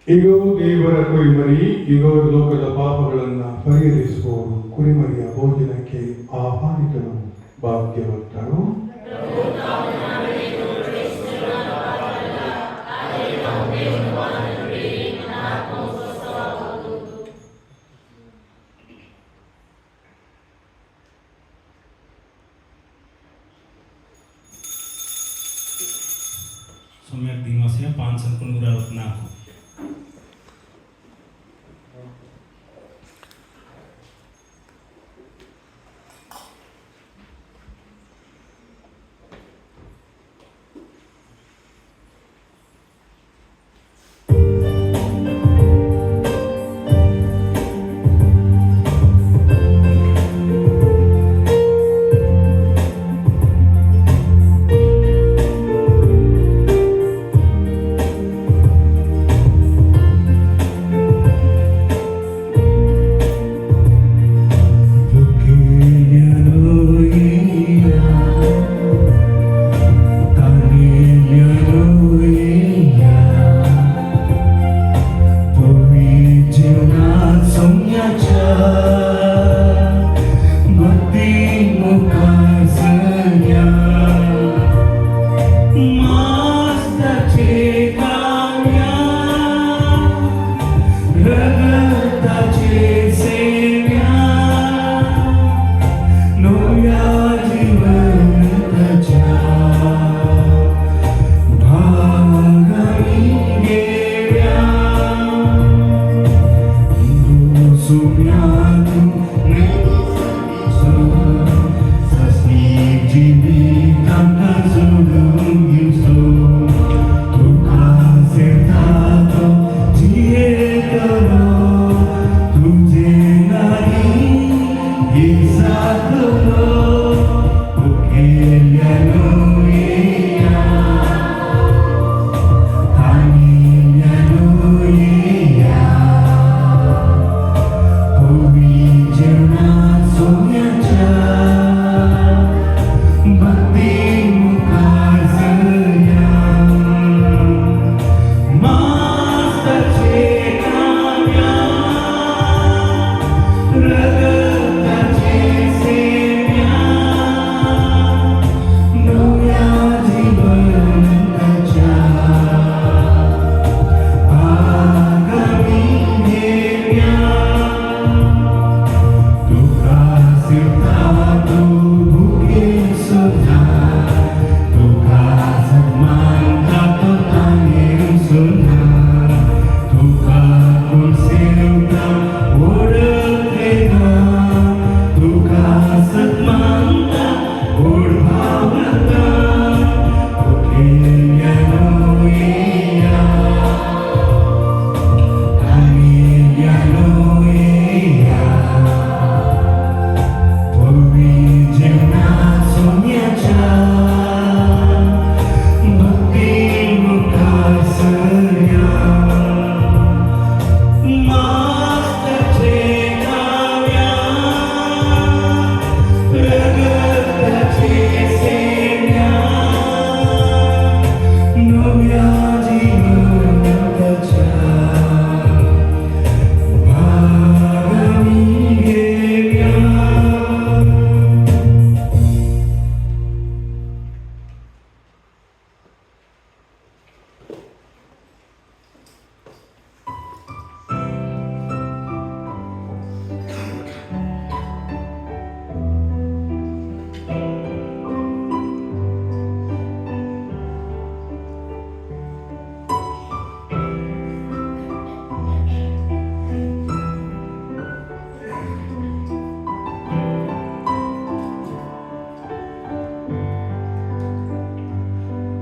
ಇಗೋ ದೇವರ ಕುರಿಮರಿ, ಈಗ ಲೋಕದ ಪಾಪಗಳನ್ನ ಪರಿಹರಿಸುವವರು, ಕುರಿಮರಿಯ ಭೋಜನಕ್ಕೆ ಆಹ್ವಾನಿತರು ಭಾಗ್ಯವಂತರು. ಸೌಮ್ಯ ದಿನವಾಸಿಯ 564.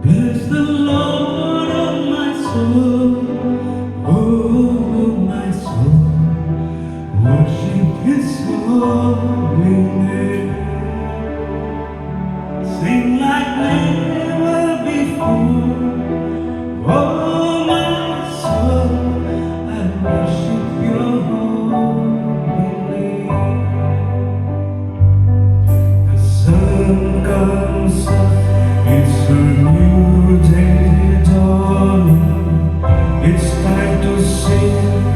Bless the Lord, oh my soul, oh my soul, worship His holy name. Sing like never before, oh my soul, I worship Your holy name. The sun comes up, it's a new day dawning. It's time to sing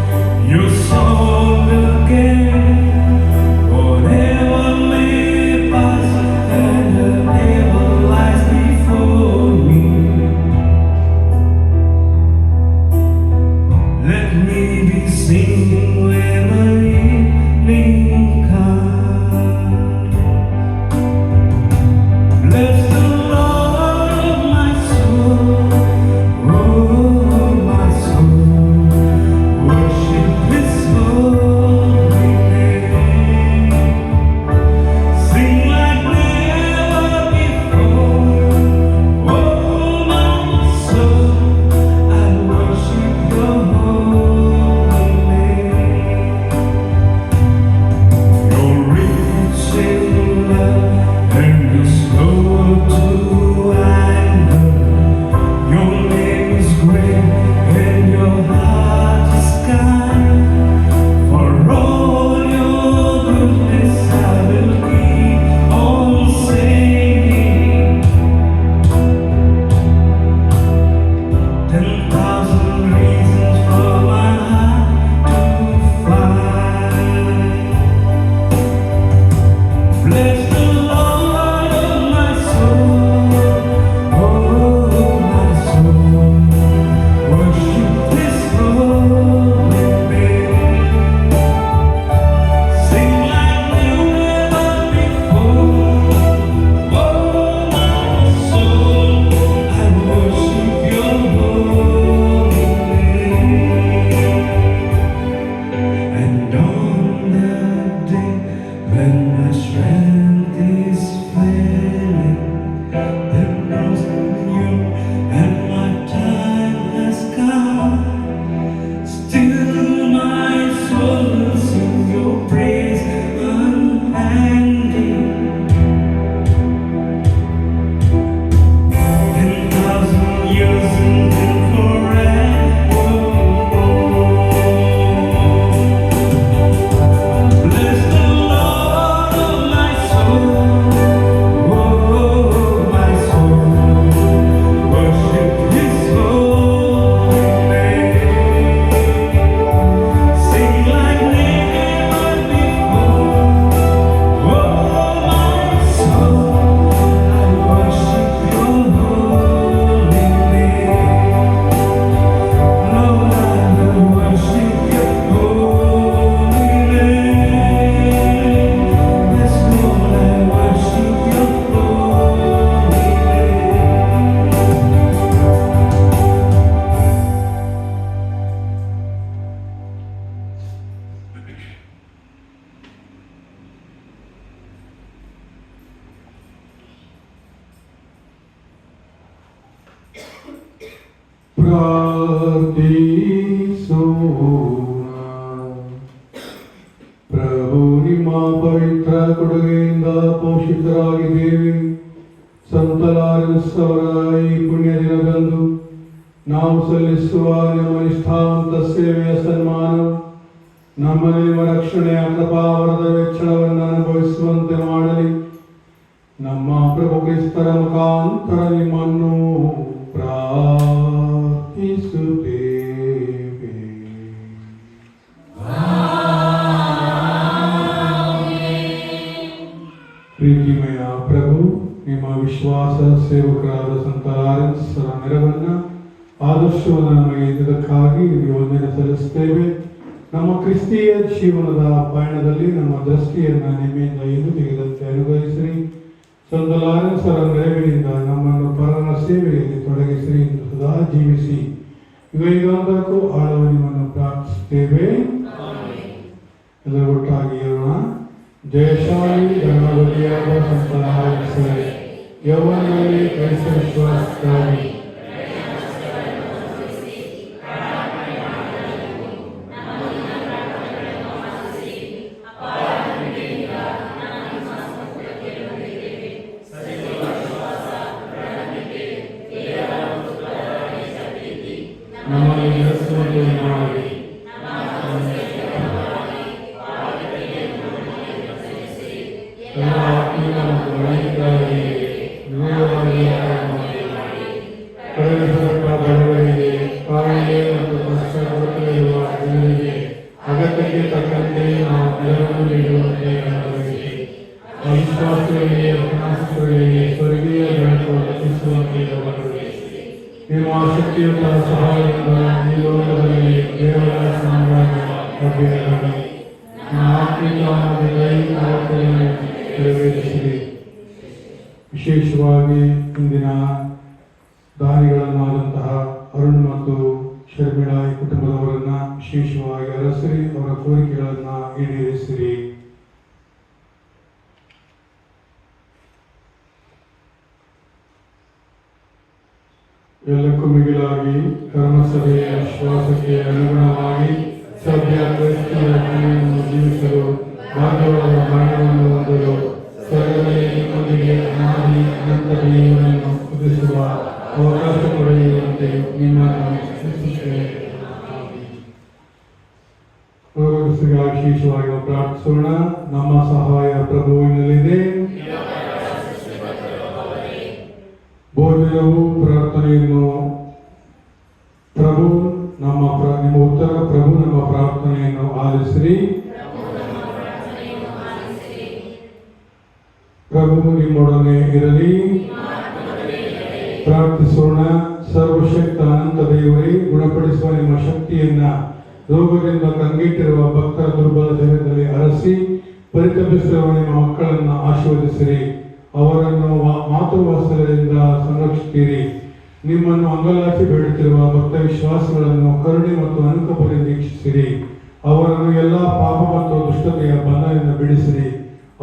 ಪ್ರಾರ್ಥಿಸೋಣ. ಪ್ರಭು ನಿಮ್ಮ ಪವಿತ್ರ ಕೊಡುಗೆಯಿಂದ ಪೋಷಿತರಾಗಿದ್ದೇವೆ. ಸಂತ Lawrence ಅವರ ಈ ಪುಣ್ಯ ದಿನದಂದು ನಾವು ಸಲ್ಲಿಸುವ ನಿಮ್ಮ ನಿಷ್ಠಾವಂತ ಸೇವೆಯ ಸನ್ಮಾನ ನಮ್ಮಲ್ಲಿ ನಿಮ್ಮ ರಕ್ಷಣೆಯ ಕೃಪಾವರದ ವೆಚ್ಚವನ್ನು ಅನುಭವಿಸುವಂತೆ ಮಾಡಲಿ. ನಮ್ಮ ಪ್ರಭು ಕ್ರಿಸ್ತರ ಮುಖಾಂತರ ನಿಮ್ಮನ್ನು ಪ್ರಾರ್ಥಿಸುತ್ತೇವೆ. ಪ್ರೀತಿಮಯ ಪ್ರಭು, ನಿಮ್ಮ ವಿಶ್ವಾಸ ಸೇವಕರಾದ ಸಂತ ಲಾರೆನ್ಸ್ ನೆರವನ್ನು ಆದರ್ಶವನ್ನು ನಮಗೆ ಇದಕ್ಕಾಗಿ ವಂದನೆ ಸಲ್ಲಿಸುತ್ತೇವೆ. ನಮ್ಮ ಕ್ರಿಸ್ತೀಯ ಜೀವನದ ಪಯಣದಲ್ಲಿ ನಮ್ಮ ದೃಷ್ಟಿಯನ್ನು ನಿಮ್ಮಿಂದ ಎಂದು ತೆಗೆದಂತೆ ಅನುಗ್ರಹಿಸಿರಿ. ಸಂತ ಲಾರೆನ್ಸ್ ನೆರವಿನಿಂದ ನಮ್ಮನ್ನು ಪರನ ಸೇವೆಯಲ್ಲಿ ತೊಡಗಿಸಿರಿ ಎಂದು ಸದಾ ಜೀವಿಸಿ ಯುಗಾಂತಕ್ಕೂ ಆಳುವ ನಿಮ್ಮನ್ನು ಪ್ರಾರ್ಥಿಸುತ್ತೇವೆ. ಎಲ್ಲರೂ ಒಟ್ಟಾಗಿ ಹೇಳೋಣ. ಜಯಶಾಲಿ ಧರ್ಮವತಿಯಾದ ಸಂತ ಲಾರೆನ್ಸ್ ಯೌವನದಲ್ಲಿ ಕ್ರೈಸ್ತ ವಿಶ್ವಾಸಕ್ಕಾಗಿ ನಮ್ಮನ್ನು ನಡೆಸುವಂತೆ ಮಾಡಿ ಎಲ್ಲ ಆತ್ಮೀಯ ಮತ್ತು ವೈದಿಕರಿಗೆ ವಿವೇಕವಾಗಿ ಕಳೆದ ಬಡವರಿಗೆ ಕಾಯಿಲೆ ಮತ್ತು ಕಷ್ಟಪಡುತ್ತಿರುವ ಜನರಿಗೆ ಅಗತ್ಯಕ್ಕೆ ತಕ್ಕಂತೆ ನಾವು ನೆರವನ್ನು ನೀಡುವಂತೆ ಅವಿಶ್ವಾಸಗಳಿಗೆ ಅನಾಸಕ್ತರಿಗೆ ಸ್ವರ್ಗೀಯ ಬೆಳಕನ್ನು ರಚಿಸುವಂತೆ ನಿಮ್ಮ ಶಕ್ತಿಯುತ ಸಹಾಯದಿಂದ ಈ ಲೋಕದಲ್ಲಿ ದೇವರ ಸಾಮ್ರಾಜ್ಯ ಲಭ್ಯರಾಗಲಿ. ಆತ್ಮಿಕ ಮತ್ತು ದೈಹಿಕ ಅಗತ್ಯಗಳನ್ನು ನೆರವೇರಿಸಿರಿ. ವಿಶೇಷವಾಗಿ ಇಂದಿನ ದಾನಿಗಳನ್ನಾದಂತಹ ಅರುಣ್ ಮತ್ತು ಶರ್ಮಿಳಾ ಈ ಕುಟುಂಬದವರನ್ನ ವಿಶೇಷವಾಗಿ ಅರಸಿರಿ. ಅವರ ಕೋರಿಕೆಗಳನ್ನು ಈಡೇರಿಸಿರಿ. ಎಲ್ಲಕ್ಕೂ ಮಿಗಿಲಾಗಿ ಕರ್ಮಸಭೆಯ ವಿಶ್ವಾಸಕ್ಕೆ ಅನುಗುಣವಾಗಿ ಸಭ್ಯ ಕ್ರೈಸ್ತಿಯ ಜೀವನವನ್ನು ಜೀವಿಸಲು ಭಾಗ್ಯವಾದ ಮರಣವನ್ನು ಹೊಂದಲು ಸ್ವರ್ಗದಲ್ಲಿ ನಿಮ್ಮೊಂದಿಗೆ ಅನಾದಿ ಅನಂತ ಜೀವನವನ್ನು ಕುದಿಸುವ ಅವಕಾಶ ಪಡೆಯುವಂತೆ ನಿಮ್ಮನ್ನು ಸ್ತುತಿಸುತ್ತೇವೆ. ವಿಶೇಷವಾಗಿ ಪ್ರಾರ್ಥಿಸೋಣ. ನಮ್ಮ ಸಹಾಯ ಪ್ರಭುವಿನಲ್ಲಿದೆ. ಭೋಜನವು ಪ್ರಾರ್ಥನೆಯನ್ನು ನಿಮ್ಮ ಉತ್ತರ ಪ್ರಭು ನಮ್ಮ ಪ್ರಾರ್ಥನೆಯನ್ನು ಆಲಿಸಿರಿ. ಪ್ರಭು ನಿಮ್ಮೊಡನೆ ಇರಲಿ. ಪ್ರಾರ್ಥಿಸೋಣ. ಸರ್ವಶಕ್ತ ಅನಂತ ದೇವರೇ, ಗುಣಪಡಿಸುವ ನಿಮ್ಮ ಶಕ್ತಿಯನ್ನ ರೋಗದಿಂದ ಕಂಗೆಟ್ಟಿರುವ ಭಕ್ತರ ದುರ್ಬಲ ಶರೀರದಲ್ಲಿ ಅರಸಿ ಪರಿತಪಿಸಿರುವ ನಿಮ್ಮ ಮಕ್ಕಳನ್ನು ಆಶೀರ್ವದಿಸಿರಿ. ಅವರನ್ನು ಮಾತೃವಾತ್ಸಲ್ಯದಿಂದ ಸಂರಕ್ಷಿಸಿರಿ. ನಿಮ್ಮನ್ನು ಅಂಗಲಾಚಿ ಬೇಡುತ್ತಿರುವ ಭಕ್ತ ವಿಶ್ವಾಸಗಳನ್ನು ಕರುಣೆ ಮತ್ತು ಅನುಕಂಪದಿಂದ ವೀಕ್ಷಿಸಿರಿ. ಅವರನ್ನು ಎಲ್ಲ ಪಾಪ ಮತ್ತು ದುಷ್ಟತೆಯ ಬಂಧನದಿಂದ ಬಿಡಿಸಿರಿ.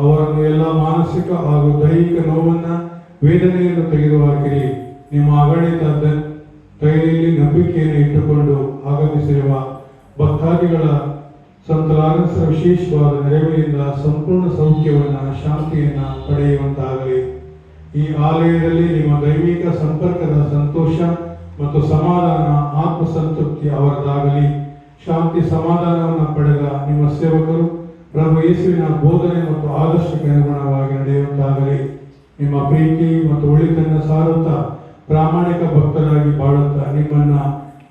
ಅವರನ್ನು ಎಲ್ಲ ಮಾನಸಿಕ ಹಾಗೂ ದೈಹಿಕ ನೋವನ್ನು ವೇದನೆಯನ್ನು ತೆಗೆದುಹಾಕಿರಿ. ನಿಮ್ಮ ಅಗಣಿತ ಕೈಯಲ್ಲಿ ನಂಬಿಕೆಯನ್ನು ಇಟ್ಟುಕೊಂಡು ಆಗಮಿಸಿರುವ ಭಕ್ತಾದಿಗಳ ಸಂತ ಲಾರೆನ್ಸ್ರ ವಿಶೇಷವಾದ ನೆರವಿನಿಂದ ಸಂಪೂರ್ಣ ಸೌಖ್ಯವನ್ನು ಶಾಂತಿಯನ್ನು ಪಡೆಯುವಂತಾಗಲಿ. ಈ ಆಲಯದಲ್ಲಿ ನಿಮ್ಮ ದೈವಿಕ ಸಂಪರ್ಕದ ಸಂತೋಷ ಮತ್ತು ಸಮಾಧಾನ ಆತ್ಮಸಂತೃಪ್ತಿ ಅವರದಾಗಲಿ. ಶಾಂತಿ ಸಮಾಧಾನವನ್ನು ಪಡೆದ ನಿಮ್ಮ ಸೇವಕರು ಪ್ರಭು ಯೇಸುವಿನ ಬೋಧನೆ ಮತ್ತು ಆದರ್ಶಕ್ಕೆ ಅನುಗುಣವಾಗಿ ನಡೆಯುವಂತಾಗಲಿ. ನಿಮ್ಮ ಪ್ರೀತಿ ಮತ್ತು ಒಳಿತನ್ನು ಸಾರುತ್ತಾ ಪ್ರಾಮಾಣಿಕ ಭಕ್ತರಾಗಿ ಬಾಳುತ್ತಾ ನಿಮ್ಮನ್ನ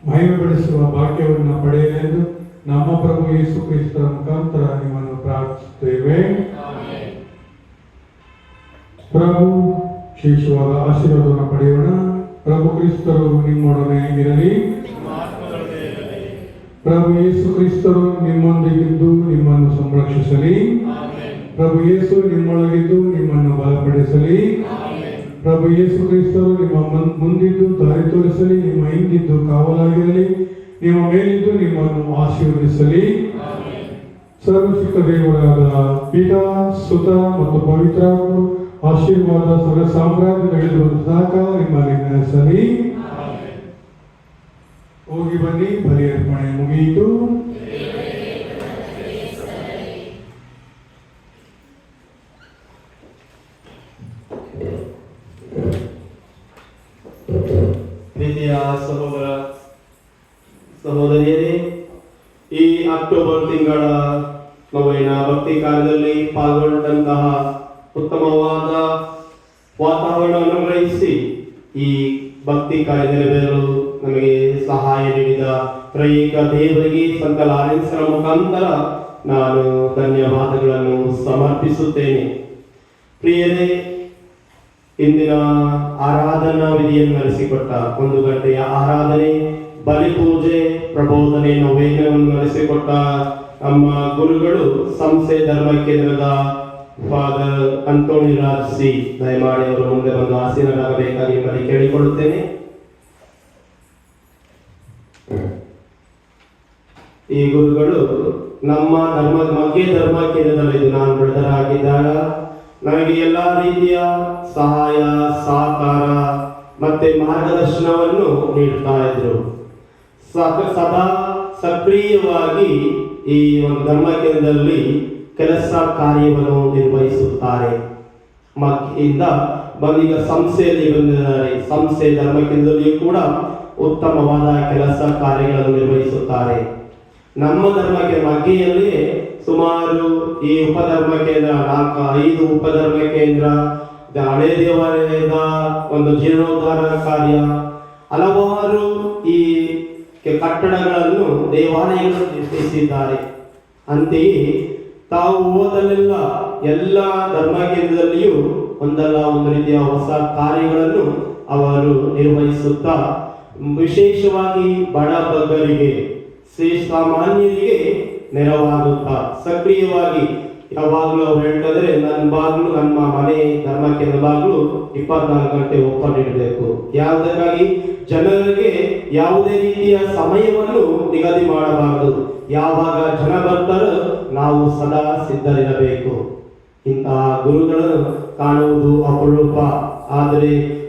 ಮಹಿಮೆಪಡಿಸುವ ಭಾಗ್ಯವನ್ನು ಪಡೆಯಲೆಂದು ನಮ್ಮ ಪ್ರಭು ಯೇಸು ಕ್ರಿಸ್ತರ ಮುಖಾಂತರ ನಿಮ್ಮನ್ನು ಪ್ರಾರ್ಥಿಸುತ್ತೇವೆ. ಪ್ರಭು ವಿಶೇಷವಾದ ಆಶೀರ್ವಾದವನ್ನು ಪಡೆಯೋಣ. ಪ್ರಭು ಕ್ರಿಸ್ತರು ನಿಮ್ಮೊಡನೆ ಇರಲಿ. ಪ್ರಭು ಯೇಸು ಕ್ರಿಸ್ತರು ನಿಮ್ಮೊಂದಿಗಿದ್ದು ನಿಮ್ಮನ್ನು ಸಂರಕ್ಷಿಸಲಿ. ಪ್ರಭು ಯೇಸು ನಿಮ್ಮೊಳಗಿದ್ದು ನಿಮ್ಮನ್ನು ಬಲಪಡಿಸಲಿ. ಪ್ರಭು ಯೇಸು ಕ್ರಿಸ್ತರು ನಿಮ್ಮ ಮುಂದಿದ್ದು ದಾರಿ ತೋರಿಸಲಿ. ನಿಮ್ಮ ಹಿಂದಿದ್ದು ಕಾವಲಾಗಿರಲಿ. ನಿಮ್ಮ ಮೇಲಿದ್ದು ನಿಮ್ಮನ್ನು ಆಶೀರ್ವದಿಸಲಿ. ಸರ್ವಶಕ್ತ ದೇವರಾದ ಪಿತಾ, ಸುತ ಮತ್ತು ಪವಿತ್ರಾತ್ಮರು ಆಶೀರ್ವಾದ ಸ್ವರ ಸಾಮ್ರಾಜ್ಯದ ಸಹಕಾರ ನಿಮ್ಮಲ್ಲಿ ನೆಲೆಸಲಿ. ಹೋಗಿ ಬನ್ನಿ, ಬಲಿ ಅರ್ಪಣೆ ಮುಗಿಯಿತು. ಪ್ರೀತಿಯ ಸಹೋದರ ಸಹೋದರಿಯರೇ, ಈ ಅಕ್ಟೋಬರ್ ತಿಂಗಳ ನೊವೇನ ಭಕ್ತಿ ಕಾರ್ಯದಲ್ಲಿ ಪಾಲ್ಗೊಂಡಂತಹ ಉತ್ತಮವಾದ ವಾತಾವರಣವನ್ನು ಅನುಗ್ರಹಿಸಿ ಈ ಭಕ್ತಿ ಕಾರ್ಯ ನೆರವೇರಲು ನಮಗೆ ಸಹಾಯ ನೀಡಿದ ತ್ರೈಕ ದೇವರಿಗೆ ಸಂತ ಲಾರೆನ್ಸರ ಮುಖಾಂತರ ನಾನು ಧನ್ಯವಾದಗಳನ್ನು ಸಮರ್ಪಿಸುತ್ತೇನೆ. ಪ್ರಿಯರೇ, ಇಂದಿನ ಆರಾಧನಾ ವಿಧಿಯನ್ನು ನಡೆಸಿಕೊಟ್ಟ 1 ಗಂಟೆಯ ಆರಾಧನೆ, ಬಲಿ ಪೂಜೆ, ಪ್ರಬೋಧನೆ, ನೊವೇನವನ್ನು ನಡೆಸಿಕೊಟ್ಟ ನಮ್ಮ ಗುರುಗಳು ಸಂಸ್ಥೆ ಧರ್ಮ ಕೇಂದ್ರದ ಫಾದರ್ ಅಂತೋಣಿ ರಾಜ್ ಸಿ, ದಯಮಾಡಿ ಅವರು ಮುಂದೆ ಬಂದು ಆಸೀನರಾಗಬೇಕಾಗಿ ನಿಮ್ಮಲ್ಲಿ ಕೇಳಿಕೊಳ್ಳುತ್ತೇನೆ. ಈ ಗುರುಗಳು ನಮ್ಮ ಮಗ್ಗೆ ಧರ್ಮ ಕೇಂದ್ರದಲ್ಲಿ ನಾನು ಬೆಳೆದರಾಗಿದ್ದಾಗ ನನಗೆ ಎಲ್ಲ ರೀತಿಯ ಸಹಾಯ ಸಹಕಾರ ಮತ್ತೆ ಮಾರ್ಗದರ್ಶನವನ್ನು ನೀಡ್ತಾ ಇದ್ರು. ಸದಾ ಸಕ್ರಿಯವಾಗಿ ಈ ಒಂದು ಧರ್ಮ ಕೇಂದ್ರದಲ್ಲಿ ಕೆಲಸ ಕಾರ್ಯವನ್ನು ನಿರ್ವಹಿಸುತ್ತಾರೆ. ಮಗ್ಗಿಯಿಂದ ಈಗ ಸಂಸ್ಥೆಯಲ್ಲಿ ಬಂದಿದ್ದಾರೆ. ಸಂಸ್ಥೆ ಧರ್ಮ ಕೇಂದ್ರದಲ್ಲಿಯೂ ಕೂಡ ಉತ್ತಮವಾದ ಕೆಲಸ ಕಾರ್ಯಗಳನ್ನು ನಿರ್ವಹಿಸುತ್ತಾರೆ. ನಮ್ಮ ಧರ್ಮಕ್ಕೆ ಮಗ್ಗಿಯಲ್ಲಿ ಸುಮಾರು ಈ ಉಪಧರ್ಮ ಕೇಂದ್ರ 4-5 ಉಪಧರ್ಮ ಕೇಂದ್ರ, ಹಳೆ ದೇವಾಲಯದ ಒಂದು ಜೀರ್ಣೋದ್ಧಾರ ಕಾರ್ಯ, ಹಲವಾರು ಈ ಕಟ್ಟಡಗಳನ್ನು ದೇವಾಲಯಗಳನ್ನು ನಿರ್ಮಿಸಿದ್ದಾರೆ. ಅಂತೆಯೇ ತಾವು ಹೋದಲ್ಲೆಲ್ಲ ಎಲ್ಲ ಧರ್ಮ ಕೇಂದ್ರದಲ್ಲಿಯೂ ಒಂದಲ್ಲ ಒಂದು ರೀತಿಯ ಹೊಸ ಕಾರ್ಯಗಳನ್ನು ಅವರು ನಿರ್ವಹಿಸುತ್ತಾ, ವಿಶೇಷವಾಗಿ ಬಡ ಬಗ್ಗರಿಗೆ, ಸಾಮಾನ್ಯರಿಗೆ ನೆರವಾಗುತ್ತಾ ಸಕ್ರಿಯವಾಗಿ ಯಾವಾಗಲೂ ಅವ್ರು ಹೇಳ್ತಿದ್ರೆ, ನನ್ನ ಬಾಗಿಲು, ನಮ್ಮ ಮನೆ ಧರ್ಮ ಕೇಂದ್ರ ಬಾಗಿಲು 24 ಗಂಟೆ ಓಪನ್ ಇಡಬೇಕು. ಯಾವುದಕ್ಕಾಗಿ? ಜನರಿಗೆ ಯಾವುದೇ ರೀತಿಯ ಸಮಯವನ್ನು ನಿಗದಿ ಮಾಡಬಾರದು. ಯಾವಾಗ ಜನ ಬರ್ತಾರೋ ನಾವು ಸದಾ ಸಿದ್ಧರಿರಬೇಕು. ಇಂತಹ ಗುರುಗಳನ್ನು ಕಾಣುವುದು ಅಪರೂಪ.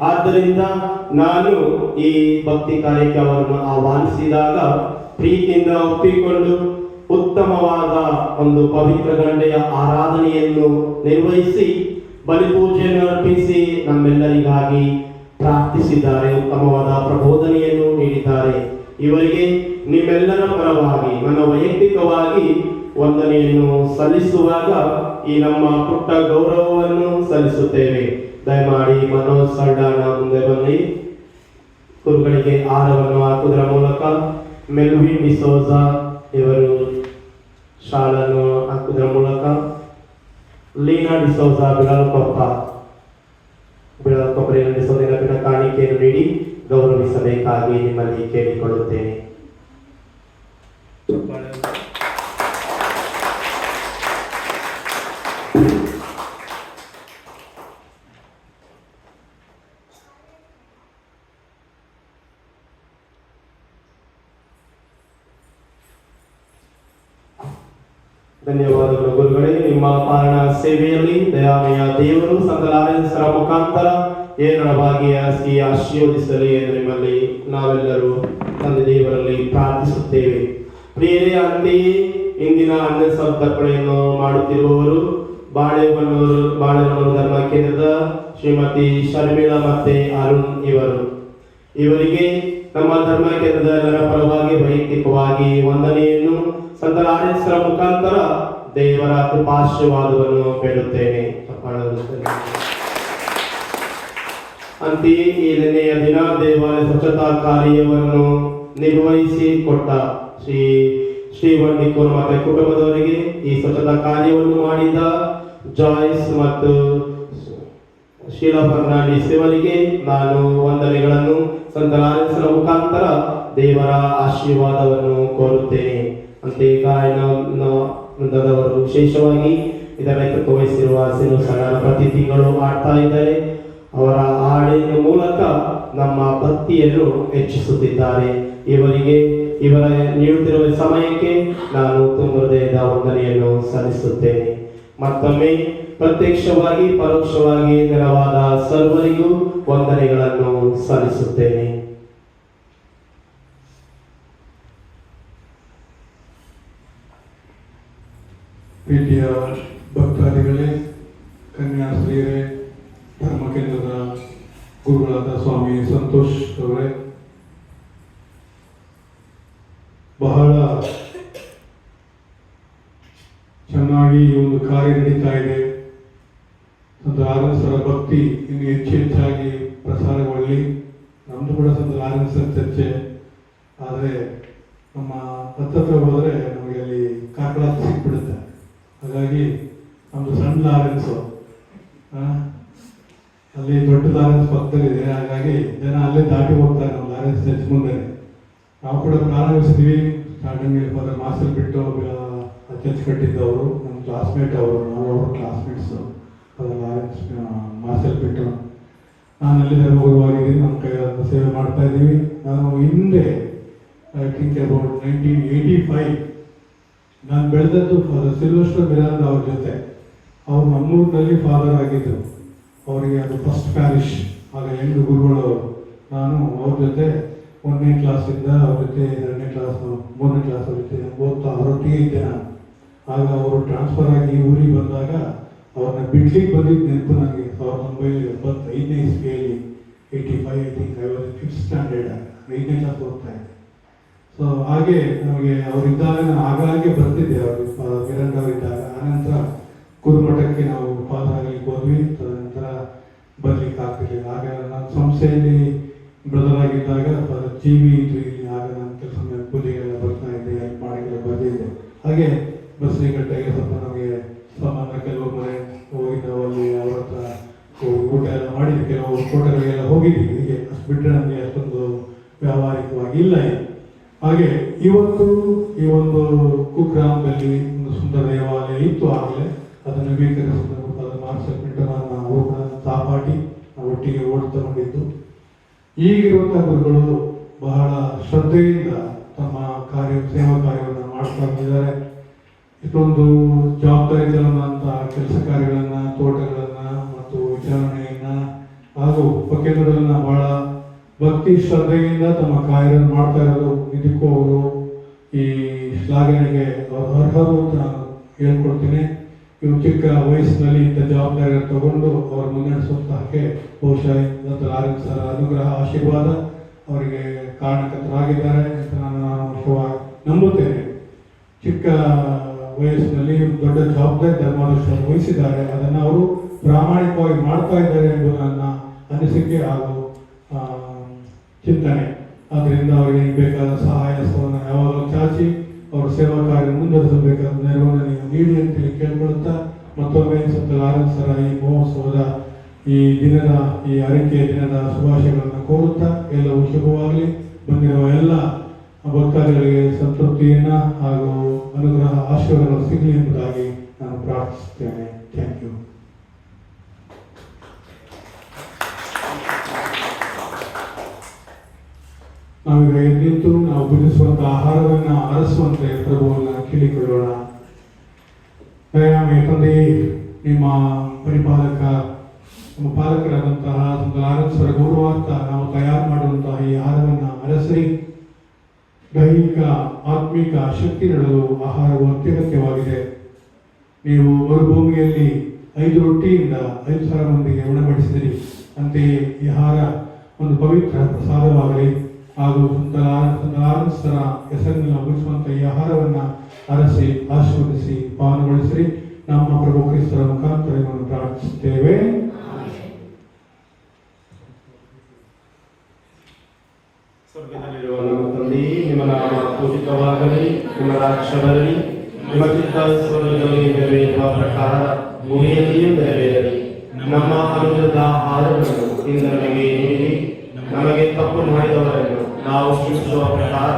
ಆದ್ದರಿಂದ ನಾನು ಈ ಭಕ್ತಿ ಕಾರ್ಯಕ್ಕೆ ಅವರನ್ನು ಆಹ್ವಾನಿಸಿದಾಗ ಪ್ರೀತಿಯಿಂದ ಒಪ್ಪಿಕೊಂಡು ಉತ್ತಮವಾದ ಒಂದು ಪವಿತ್ರ ಗಂಡೆಯ ಆರಾಧನೆಯನ್ನು ನಿರ್ವಹಿಸಿ ಬಲಿಪೂಜೆಯನ್ನು ಅರ್ಪಿಸಿ ನಮ್ಮೆಲ್ಲರಿಗಾಗಿ ಪ್ರಾರ್ಥಿಸಿದ್ದಾರೆ. ಉತ್ತಮವಾದ ಪ್ರಬೋಧನೆಯನ್ನು ನೀಡಿದ್ದಾರೆ. ಇವರಿಗೆ ನಿಮ್ಮೆಲ್ಲರ ಪರವಾಗಿ ನನ್ನ ವೈಯಕ್ತಿಕವಾಗಿ ವಂದನೆಯನ್ನು ಸಲ್ಲಿಸುವಾಗ ಈ ನಮ್ಮ ಪುಟ್ಟ ಗೌರವವನ್ನು ಸಲ್ಲಿಸುತ್ತೇವೆ. ದಯಮಾಡಿ ಮನೋಜ್ ಸಲ್ಡಾನ ಮುಂದೆ ಬನ್ನಿ. ಗುರುಗಳಿಗೆ ಆಹಾರವನ್ನು ಹಾಕುವುದರ ಮೂಲಕ ಮೆಲ್ವಿನ್ ಡಿಸೋಜಾ ಇವರು ಶಾಲನ್ನು ಹಾಕುವುದರ ಮೂಲಕ ಲೀನಾ ಡಿಸೋಜಾ ಬಿಳಕೊಬ್ಬರಿ ನಡೆಸೋದರ ಬಿಡ ಕಾಣಿಕೆಯನ್ನು ನೀಡಿ ಗೌರವಿಸಬೇಕಾಗಿ ನಿಮ್ಮಲ್ಲಿ ಕೇಳಿಕೊಳ್ಳುತ್ತೇನೆ. ಧನ್ಯವಾದಗಳು ಗುರುಗಳೇ. ನಿಮ್ಮ ಪಾಲನ ಸೇವೆಯಲ್ಲಿ ದಯಾಮಯ ದೇವರು ಸಂತ ಲಾರೆನ್ಸರ ಮುಖಾಂತರ ಏರಳವಾಗಿ ಹರಸಿ ಆಶೀರ್ವದಿಸಲಿ ಎಂದು ನಿಮ್ಮಲ್ಲಿ ನಾವೆಲ್ಲರೂ ತಂದೆ ದೇವರಲ್ಲಿ ಪ್ರಾರ್ಥಿಸುತ್ತೇವೆ. ಪ್ರಿಯರೇ, ಅಂತೆಯೇ ಇಂದಿನ ಅನ್ನ ಸಮರ್ಪಣೆಯನ್ನು ಮಾಡುತ್ತಿರುವವರು ಬಾಳೆಹೊನ್ನೂರು ಧರ್ಮ ಕೇಂದ್ರದ ಶ್ರೀಮತಿ ಶರ್ಮಿಳಾ ಮತ್ತೆ ಅರುಣ್ ಇವರಿಗೆ ನಮ್ಮ ಧರ್ಮ ಕೇಂದ್ರದ ಎಲ್ಲರ ಪರವಾಗಿ ವೈಯಕ್ತಿಕವಾಗಿ ವಂದನೆಯನ್ನು ಸಂತ ಲಾರೆನ್ಸರ ಮುಖಾಂತರ ದೇವರ ಕೃಪಾಶೀರ್ವಾದವನ್ನು ಬೇಡುತ್ತೇನೆ. ಅಂತೆಯೇ ಈ ನೆನೆಯ ದಿನ ದೇವಾಲಯ ಸ್ವಚ್ಛತಾ ಕಾರ್ಯವನ್ನು ನಿರ್ವಹಿಸಿ ಕೊಟ್ಟ ಶ್ರೀ ವಂಡಿಕೋರ್ ಮತ್ತೆ ಕುಟುಂಬದವರಿಗೆ, ಈ ಸ್ವಚ್ಛತಾ ಕಾರ್ಯವನ್ನು ಮಾಡಿದ ಜಾಯ್ಸ್ ಮತ್ತು ಶೀಲಾ ಫರ್ನಾಂಡಿಸ್ ಇವರಿಗೆ ನಾನು ವಂದನೆಗಳನ್ನು ಸಂತ ಲಾರೆನ್ಸರ ಮುಖಾಂತರ ದೇವರ ಆಶೀರ್ವಾದವನ್ನು ಕೋರುತ್ತೇನೆ. ಅಂತೆಯೇ ಗಾಯನದವರು ವಿಶೇಷವಾಗಿ ಇದರ ನೇತೃತ್ವ ವಹಿಸಿರುವ ಸಣ್ಣ ಪ್ರತಿ ತಿಂಗಳು ಆಡ್ತಾ ಇದ್ದಾರೆ. ಅವರ ಹಾಡಿನ ಮೂಲಕ ನಮ್ಮ ಭಕ್ತಿಯನ್ನು ಹೆಚ್ಚಿಸುತ್ತಿದ್ದಾರೆ. ಇವರ ನೀಡುತ್ತಿರುವ ಸಮಯಕ್ಕೆ ನಾನು ತುಂಬ ಹೃದಯದ ವಂದನೆಯನ್ನು ಸಲ್ಲಿಸುತ್ತೇನೆ. ಮತ್ತೊಮ್ಮೆ ಪ್ರತ್ಯಕ್ಷವಾಗಿ ಪರೋಕ್ಷವಾಗಿ ನೆರವಾದ ಸರ್ವರಿಗೂ ವಂದನೆಗಳನ್ನು ಸಲ್ಲಿಸುತ್ತೇನೆ. ಪ್ರೀತಿಯ ಭಕ್ತಾದಿಗಳೇ, ಕನ್ಯಾಸ್ತ್ರೀಯರೇ, ಧರ್ಮ ಕೇಂದ್ರದ ಗುರುಗಳಾದ ಸ್ವಾಮಿ ಸಂತೋಷ್ ಅವರೇ, ಬಹಳ ಚೆನ್ನಾಗಿ ಈ ಒಂದು ಕಾರ್ಯ ನಡೀತಾ ಇದೆ. ಸಂತ ಆರ್ಎನ್ಸರ ಭಕ್ತಿ ಇನ್ನು ಹೆಚ್ಚಾಗಿ ಪ್ರಸಾರಗೊಳ್ಳಿ. ನಮ್ಮದು ಕೂಡ ಸಂತ ಆರ್ಎನ್ಸರ್ ಚರ್ಚೆ, ಆದರೆ ನಮ್ಮ ಹತ್ತತ್ರ ಹೋದರೆ ನಮಗೆ ಅಲ್ಲಿ ಕಾಕಡ ಸಿಕ್ಬಿಡುತ್ತೆ. ಹಾಗಾಗಿ ನಮ್ಮದು ಸಣ್ಣ ಲಾರೆನ್ಸು, ಅಲ್ಲಿ ದೊಡ್ಡ ಲಾರೆನ್ಸ್ ಪಕ್ಕದಲ್ಲಿದೆ. ಹಾಗಾಗಿ ಜನ ಅಲ್ಲೇ ದಾಟಿ ಹೋಗ್ತಾರೆ ನಮ್ಮ ಲಾರೆನ್ಸ್ ಚರ್ಚ್ ಮುಂದೆ. ನಾವು ಕೂಡ ಪ್ರಾರಂಭಿಸಿದ್ವಿ. ಸ್ಟಾರ್ಟಿಂಗ್ ಫಾದರ್ ಮಾಸ್ಟರ್ ಬಿಟ್ಟು ಚರ್ಚ್ ಕಟ್ಟಿದ್ದವರು ನಮ್ಮ ಕ್ಲಾಸ್ಮೇಟ್ ಅವರು, ನಾವು ಅವ್ರ ಕ್ಲಾಸ್ಮೇಟ್ಸು. ಫಾದರ್ ಲಾರೆನ್ಸ್ ಮಾಸ್ಟರ್ ಬಿಟ್ಟು ನಾನು ಅಲ್ಲಿ ಧರ್ಮಗುರುವಾಗಿದ್ದೀನಿ. ನಮ್ಮ ಕೈಯಾದ ಸೇವೆ ಮಾಡ್ತಾ ಇದ್ದೀವಿ. ನಾನು ಹಿಂದೆ ಐ ಥಿಂಕ್ ಅಬೌಟ್ 1985 ನಾನು ಬೆಳೆದದ್ದು ಫಾದರ್ ಸಿಲ್ವೆಸ್ಟರ್ ಮಿರಾಂಡ ಅವ್ರ ಜೊತೆ. ಅವರು ನಮ್ಮೂರಿನಲ್ಲಿ ಫಾದರ್ ಆಗಿದ್ದರು. ಅವರಿಗೆ ಅದು ಫಸ್ಟ್ ಪ್ಯಾರಿಷ್. ಆಗ ಹೆಣ್ಣು ಗುರುಗಳು. ನಾನು ಅವ್ರ ಜೊತೆ 1ನೇ ಕ್ಲಾಸಿಂದ ಅವ್ರ ಜೊತೆ 2ನೇ ಕ್ಲಾಸ್ 3ನೇ ಕ್ಲಾಸ್ ಅವ್ರ ಜೊತೆ ಓದ್ತಾ ಅವರೊಟ್ಟಿಗೆ ಇದ್ದೆ ನಾನು. ಆಗ ಅವರು ಟ್ರಾನ್ಸ್ಫರ್ ಆಗಿ ಊರಿಗೆ ಬಂದಾಗ ಅವ್ರನ್ನ ಬಿಡ್ಲಿಕ್ಕೆ ಬಂದಿದ್ದು ನೆನಪು ನನಗೆ. 1975ನೇ ಇಸ್ವಿಯಲ್ಲಿ 85 I think I was 5th standard, 5ನೇ ಕ್ಲಾಸ್ ಓದ್ತಾ ಇದ್ದೆ. ಸೊ ಹಾಗೆ ನಮಗೆ ಅವರಿದ್ದಾಗ ನಾನು ಆಗಾಗ್ಗೆ ಬರ್ತಿದ್ದೆ. ಅವರು ಮಿರಾಂಡ ಅವರಿದ್ದಾಗ. ಆನಂತರ ಗುರುಮಠಕ್ಕೆ ನಾವು ಫಾದರ್ ಆಗಲಿಕ್ಕೆ ಹೋದ್ವಿ. ತದನಂತರ ಬರ್ಲಿಕ್ಕೆ ಆಗ್ತಿರ್ಲಿಲ್ಲ. ಆಗ ನಾನು ಸಂಸ್ಥೆಯಲ್ಲಿ ಬ್ರದರ್ ಆಗಿದ್ದಾಗ ಜೀವಿ ಇದ್ವಿ. ಆಗ ನಾನು ಕೆಲಸ ಪೂಜೆಗೆಲ್ಲ ಬರ್ತಾ ಇದ್ದೆ, ಮಾಡಿಗೆಲ್ಲ ಬರ್ತಿದ್ದೆ. ಹಾಗೆ ಬಸರಿಕಟ್ಟೆಗೆ ಸ್ವಲ್ಪ ನಮಗೆ ಸಂಬಂಧ, ಕೆಲವು ಮನೆ ಹೋಗಿದ್ದವು. ಅಲ್ಲಿ ಅವ್ರ ಹತ್ರ ಊಟ ಎಲ್ಲ ಮಾಡಿದ್ವಿ. ಕೆಲವು ತೋಟಗಳಿಗೆಲ್ಲ ಹೋಗಿದ್ದೀವಿ. ಹೀಗೆ ಅಷ್ಟು ಬಿಟ್ಟರೆ ನಮಗೆ ಅಷ್ಟೊಂದು ವ್ಯಾವಹಾರಿಕವಾಗಿ ಇಲ್ಲ. ಹಾಗೆ ಇವತ್ತು ಈ ಒಂದು ಕುಗ್ರಾಮದಲ್ಲಿ ಒಂದು ಸುಂದರ ದೇವಾಲಯ ಇತ್ತು. ಆಗಲೇ ಅದನ್ನು ನವೀಕರಿಸಿದ ಮಾರ್ಕ್ಸರ್ ಬಿಟ್ಟು ನಾವು ಸಾಪಾಟಿ ಒಟ್ಟಿಗೆ ಓಡಿತಗೊಂಡಿದ್ದು. ಈಗಿರುವಂತಹ ಗುರುಗಳು ಬಹಳ ಶ್ರದ್ಧೆಯಿಂದ ತಮ್ಮ ಸೇವಾ ಕಾರ್ಯವನ್ನು ಮಾಡ್ತಾ ಬಂದಿದ್ದಾರೆ. ಇಷ್ಟೊಂದು ಜವಾಬ್ದಾರಿತನಂತ ಕೆಲಸ ಕಾರ್ಯಗಳನ್ನ, ತೋಟಗಳನ್ನ ಮತ್ತು ವಿಚಾರಣೆಯನ್ನ ಹಾಗೂ ಉಪಕೇಂದ್ರಗಳನ್ನ ಬಹಳ ಭಕ್ತಿ ಶ್ರದ್ಧೆಯಿಂದ ತಮ್ಮ ಕಾರ್ಯವನ್ನು ಮಾಡ್ತಾ ಇರೋದು. ಇದಕ್ಕೂ ಅವರು ಈ ಶ್ಲಾಘನೆಗೆ ಅರ್ಹರು ಅಂತ ನಾನು ಹೇಳ್ಕೊಡ್ತೀನಿ. ಇವು ಚಿಕ್ಕ ವಯಸ್ಸಿನಲ್ಲಿ ಇಂಥ ಜವಾಬ್ದಾರಿಯನ್ನು ತಗೊಂಡು ಅವರ ಮುನ್ನಡೆಸುವಂತಹಕ್ಕೆ ಬಹುಶಃ ಲಾರೆನ್ಸ್ ಸರ್ ಅನುಗ್ರಹ, ಆಶೀರ್ವಾದ ಅವರಿಗೆ ಕಾರಣಕರ್ತರಾಗಿದ್ದಾರೆ ಅಂತ ನಾನು ನಂಬುತ್ತೇನೆ. ಚಿಕ್ಕ ವಯಸ್ಸಿನಲ್ಲಿ ದೊಡ್ಡ ಜವಾಬ್ದಾರಿ ಧರ್ಮಾಧ್ಯಕ್ಷರು ವಹಿಸಿದ್ದಾರೆ. ಅದನ್ನು ಅವರು ಪ್ರಾಮಾಣಿಕವಾಗಿ ಮಾಡ್ತಾ ಇದ್ದಾರೆ ಎಂಬುದು ನನ್ನ ಅನಿಸಿಕೆ ಹಾಗೂ ಚಿಂತನೆ. ಆದ್ದರಿಂದ ಅವರಿಗೆ ಬೇಕಾದ ಸಹಾಯ ಹಸ್ತವನ್ನು ಯಾವಾಗಲೂ ಚಾಚಿ ಅವರ ಸೇವಾ ಕಾರ್ಯ ಮುಂದುವರಿಸಬೇಕಾದ ನೆರವನ್ನು ನೀವು ನೀಡಿ ಅಂತೇಳಿ ಕೇಳ್ಕೊಳ್ತಾ, ಮತ್ತೊಮ್ಮೆ ಸಂತ ಲಾರೆನ್ಸ್ ಸರ ಈ ಮಹೋತ್ಸವದ ಈ ದಿನದ, ಈ ಅರಿಕೆಯ ದಿನದ ಶುಭಾಶಯಗಳನ್ನು ಕೋರುತ್ತಾ ಎಲ್ಲವೂ ಶುಭವಾಗಲಿ. ಬಂದಿರುವ ಎಲ್ಲ ಭಕ್ತಾದಿಗಳಿಗೆ ಸಂತೃಪ್ತಿಯನ್ನ ಹಾಗೂ ಅನುಗ್ರಹ, ಆಶೀರ್ವಾದಗಳು ಸಿಗಲಿ ಎಂಬುದಾಗಿ ನಾನು ಪ್ರಾರ್ಥಿಸುತ್ತೇನೆ. Thank you. ನಾವೀಗ ಎದ್ದಿದ್ದು ನಾವು ಭುಜಿಸುವಂತಹ ಆಹಾರವನ್ನು ಅರಸುವಂತೆ ಪ್ರಭುವನ್ನ ಕೇಳಿಕೊಳ್ಳೋಣ. ದಯಾಮಯ ತಂದೆಯೇ, ನಿಮ್ಮ ನಮ್ಮ ಪಾಲಕರಾದಂತಹ ಸಂತ ಲಾರೆನ್ಸ್ ಅವರ ಗೌರವಾರ್ಥ ನಾವು ತಯಾರು ಮಾಡುವಂತಹ ಈ ಆಹಾರವನ್ನು ಅರಸರಿ. ದೈಹಿಕ ಆತ್ಮಿಕ ಶಕ್ತಿ ನೀಡಲು ಆಹಾರವು ಅತ್ಯಗತ್ಯವಾಗಿದೆ. ನೀವು ಮರುಭೂಮಿಯಲ್ಲಿ 5 ರೊಟ್ಟಿಯಿಂದ 5,000 ಮಂದಿಗೆ ಉಣಬಡಿಸಿದಿರಿ. ಅಂತೆಯೇ ಈ ಆಹಾರ ಒಂದು ಪವಿತ್ರ ಪ್ರಸಾದವಾಗಲಿ ಹಾಗೂ ಸಂತ ಲಾರೆನ್ಸರ ಹೆಸರಿನಲ್ಲಿ ಮುಗಿಸುವಂಥ ಈ ಆಹಾರವನ್ನು ಅರಸಿ ಆಶೀರ್ವದಿಸಿ ಪಾವನಗೊಳಿಸಿರಿ. ನಮ್ಮ ಪ್ರಭು ಕ್ರಿಸ್ತರ ಮುಖಾಂತರ ಇವನ್ನು ಪ್ರಾರ್ಥಿಸುತ್ತೇವೆ. ಸ್ವರ್ಗದಲ್ಲಿರುವ ನಮ್ಮ ತಂದೆಯೇ, ನಿಮ್ಮ ನಾಮ ಪೂಜಿತವಾಗಲಿ, ನಿಮ್ಮ ರಾಜ್ಯ ಬರಲಿ, ನಿಮ್ಮ ಚಿತ್ತ ಸ್ವರ್ಗದಲ್ಲಿ ನೆರವೇರುವ ಪ್ರಕಾರ ಭೂಮಿಯಲ್ಲಿಯೂ ನೆರವೇರಲಿ. ನಮ್ಮ ಅನುದಿನದ ಆಹಾರವನ್ನು ಇಂದು ನಮಗೆ ನೀಡಿ, ನಮಗೆ ತಪ್ಪು ಮಾಡಿದವರನ್ನು ನಾವು ಕ್ಷಮಿಸುವ ಪ್ರಕಾರ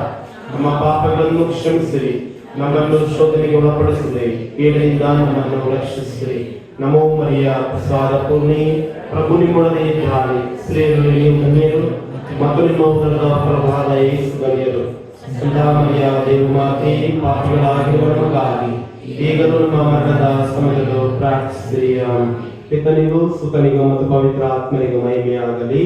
ನಮ್ಮ ಪಾಪಗಳನ್ನು ಕ್ಷಮಿಸಿರಿ. ನಮ್ಮನ್ನು ಶೋಧನೆಗೆ ಒಳಪಡಿಸಿದೆ, ಕೀಳಿನಿಂದ ನಮ್ಮನ್ನು ರಕ್ಷಿಸಿರಿ. ನಮೋ ಮರಿಯ ಪ್ರಸಾದ ಪೂರ್ಣಿ, ಪ್ರಭು ನಿಮ್ಮೊಡನೆ ಇದ್ದಾನೆ. ಸ್ತ್ರೀಯರಲ್ಲಿ ನೀವು ಧನ್ಯರು ಮತ್ತು ನಿಮ್ಮ ಉದರದ ಫಲವಾದ ಯೇಸು ಧನ್ಯರು. ಸಂತ ಮರಿಯ ದೇವಮಾತೆ, ಪಾಪಿಗಳಾಗಿರುವ ನಮಗಾಗಿ ಈಗಲೂ ನಮ್ಮ ಮರಣದ ಸಮಯದಲ್ಲೂ ಪ್ರಾರ್ಥಿಸಿರಿ. ಪಿತನಿಗೂ ಸುತನಿಗೂ ಮತ್ತು ಪವಿತ್ರ ಆತ್ಮನಿಗೂ ಮಹಿಮೆಯಾಗಲಿ.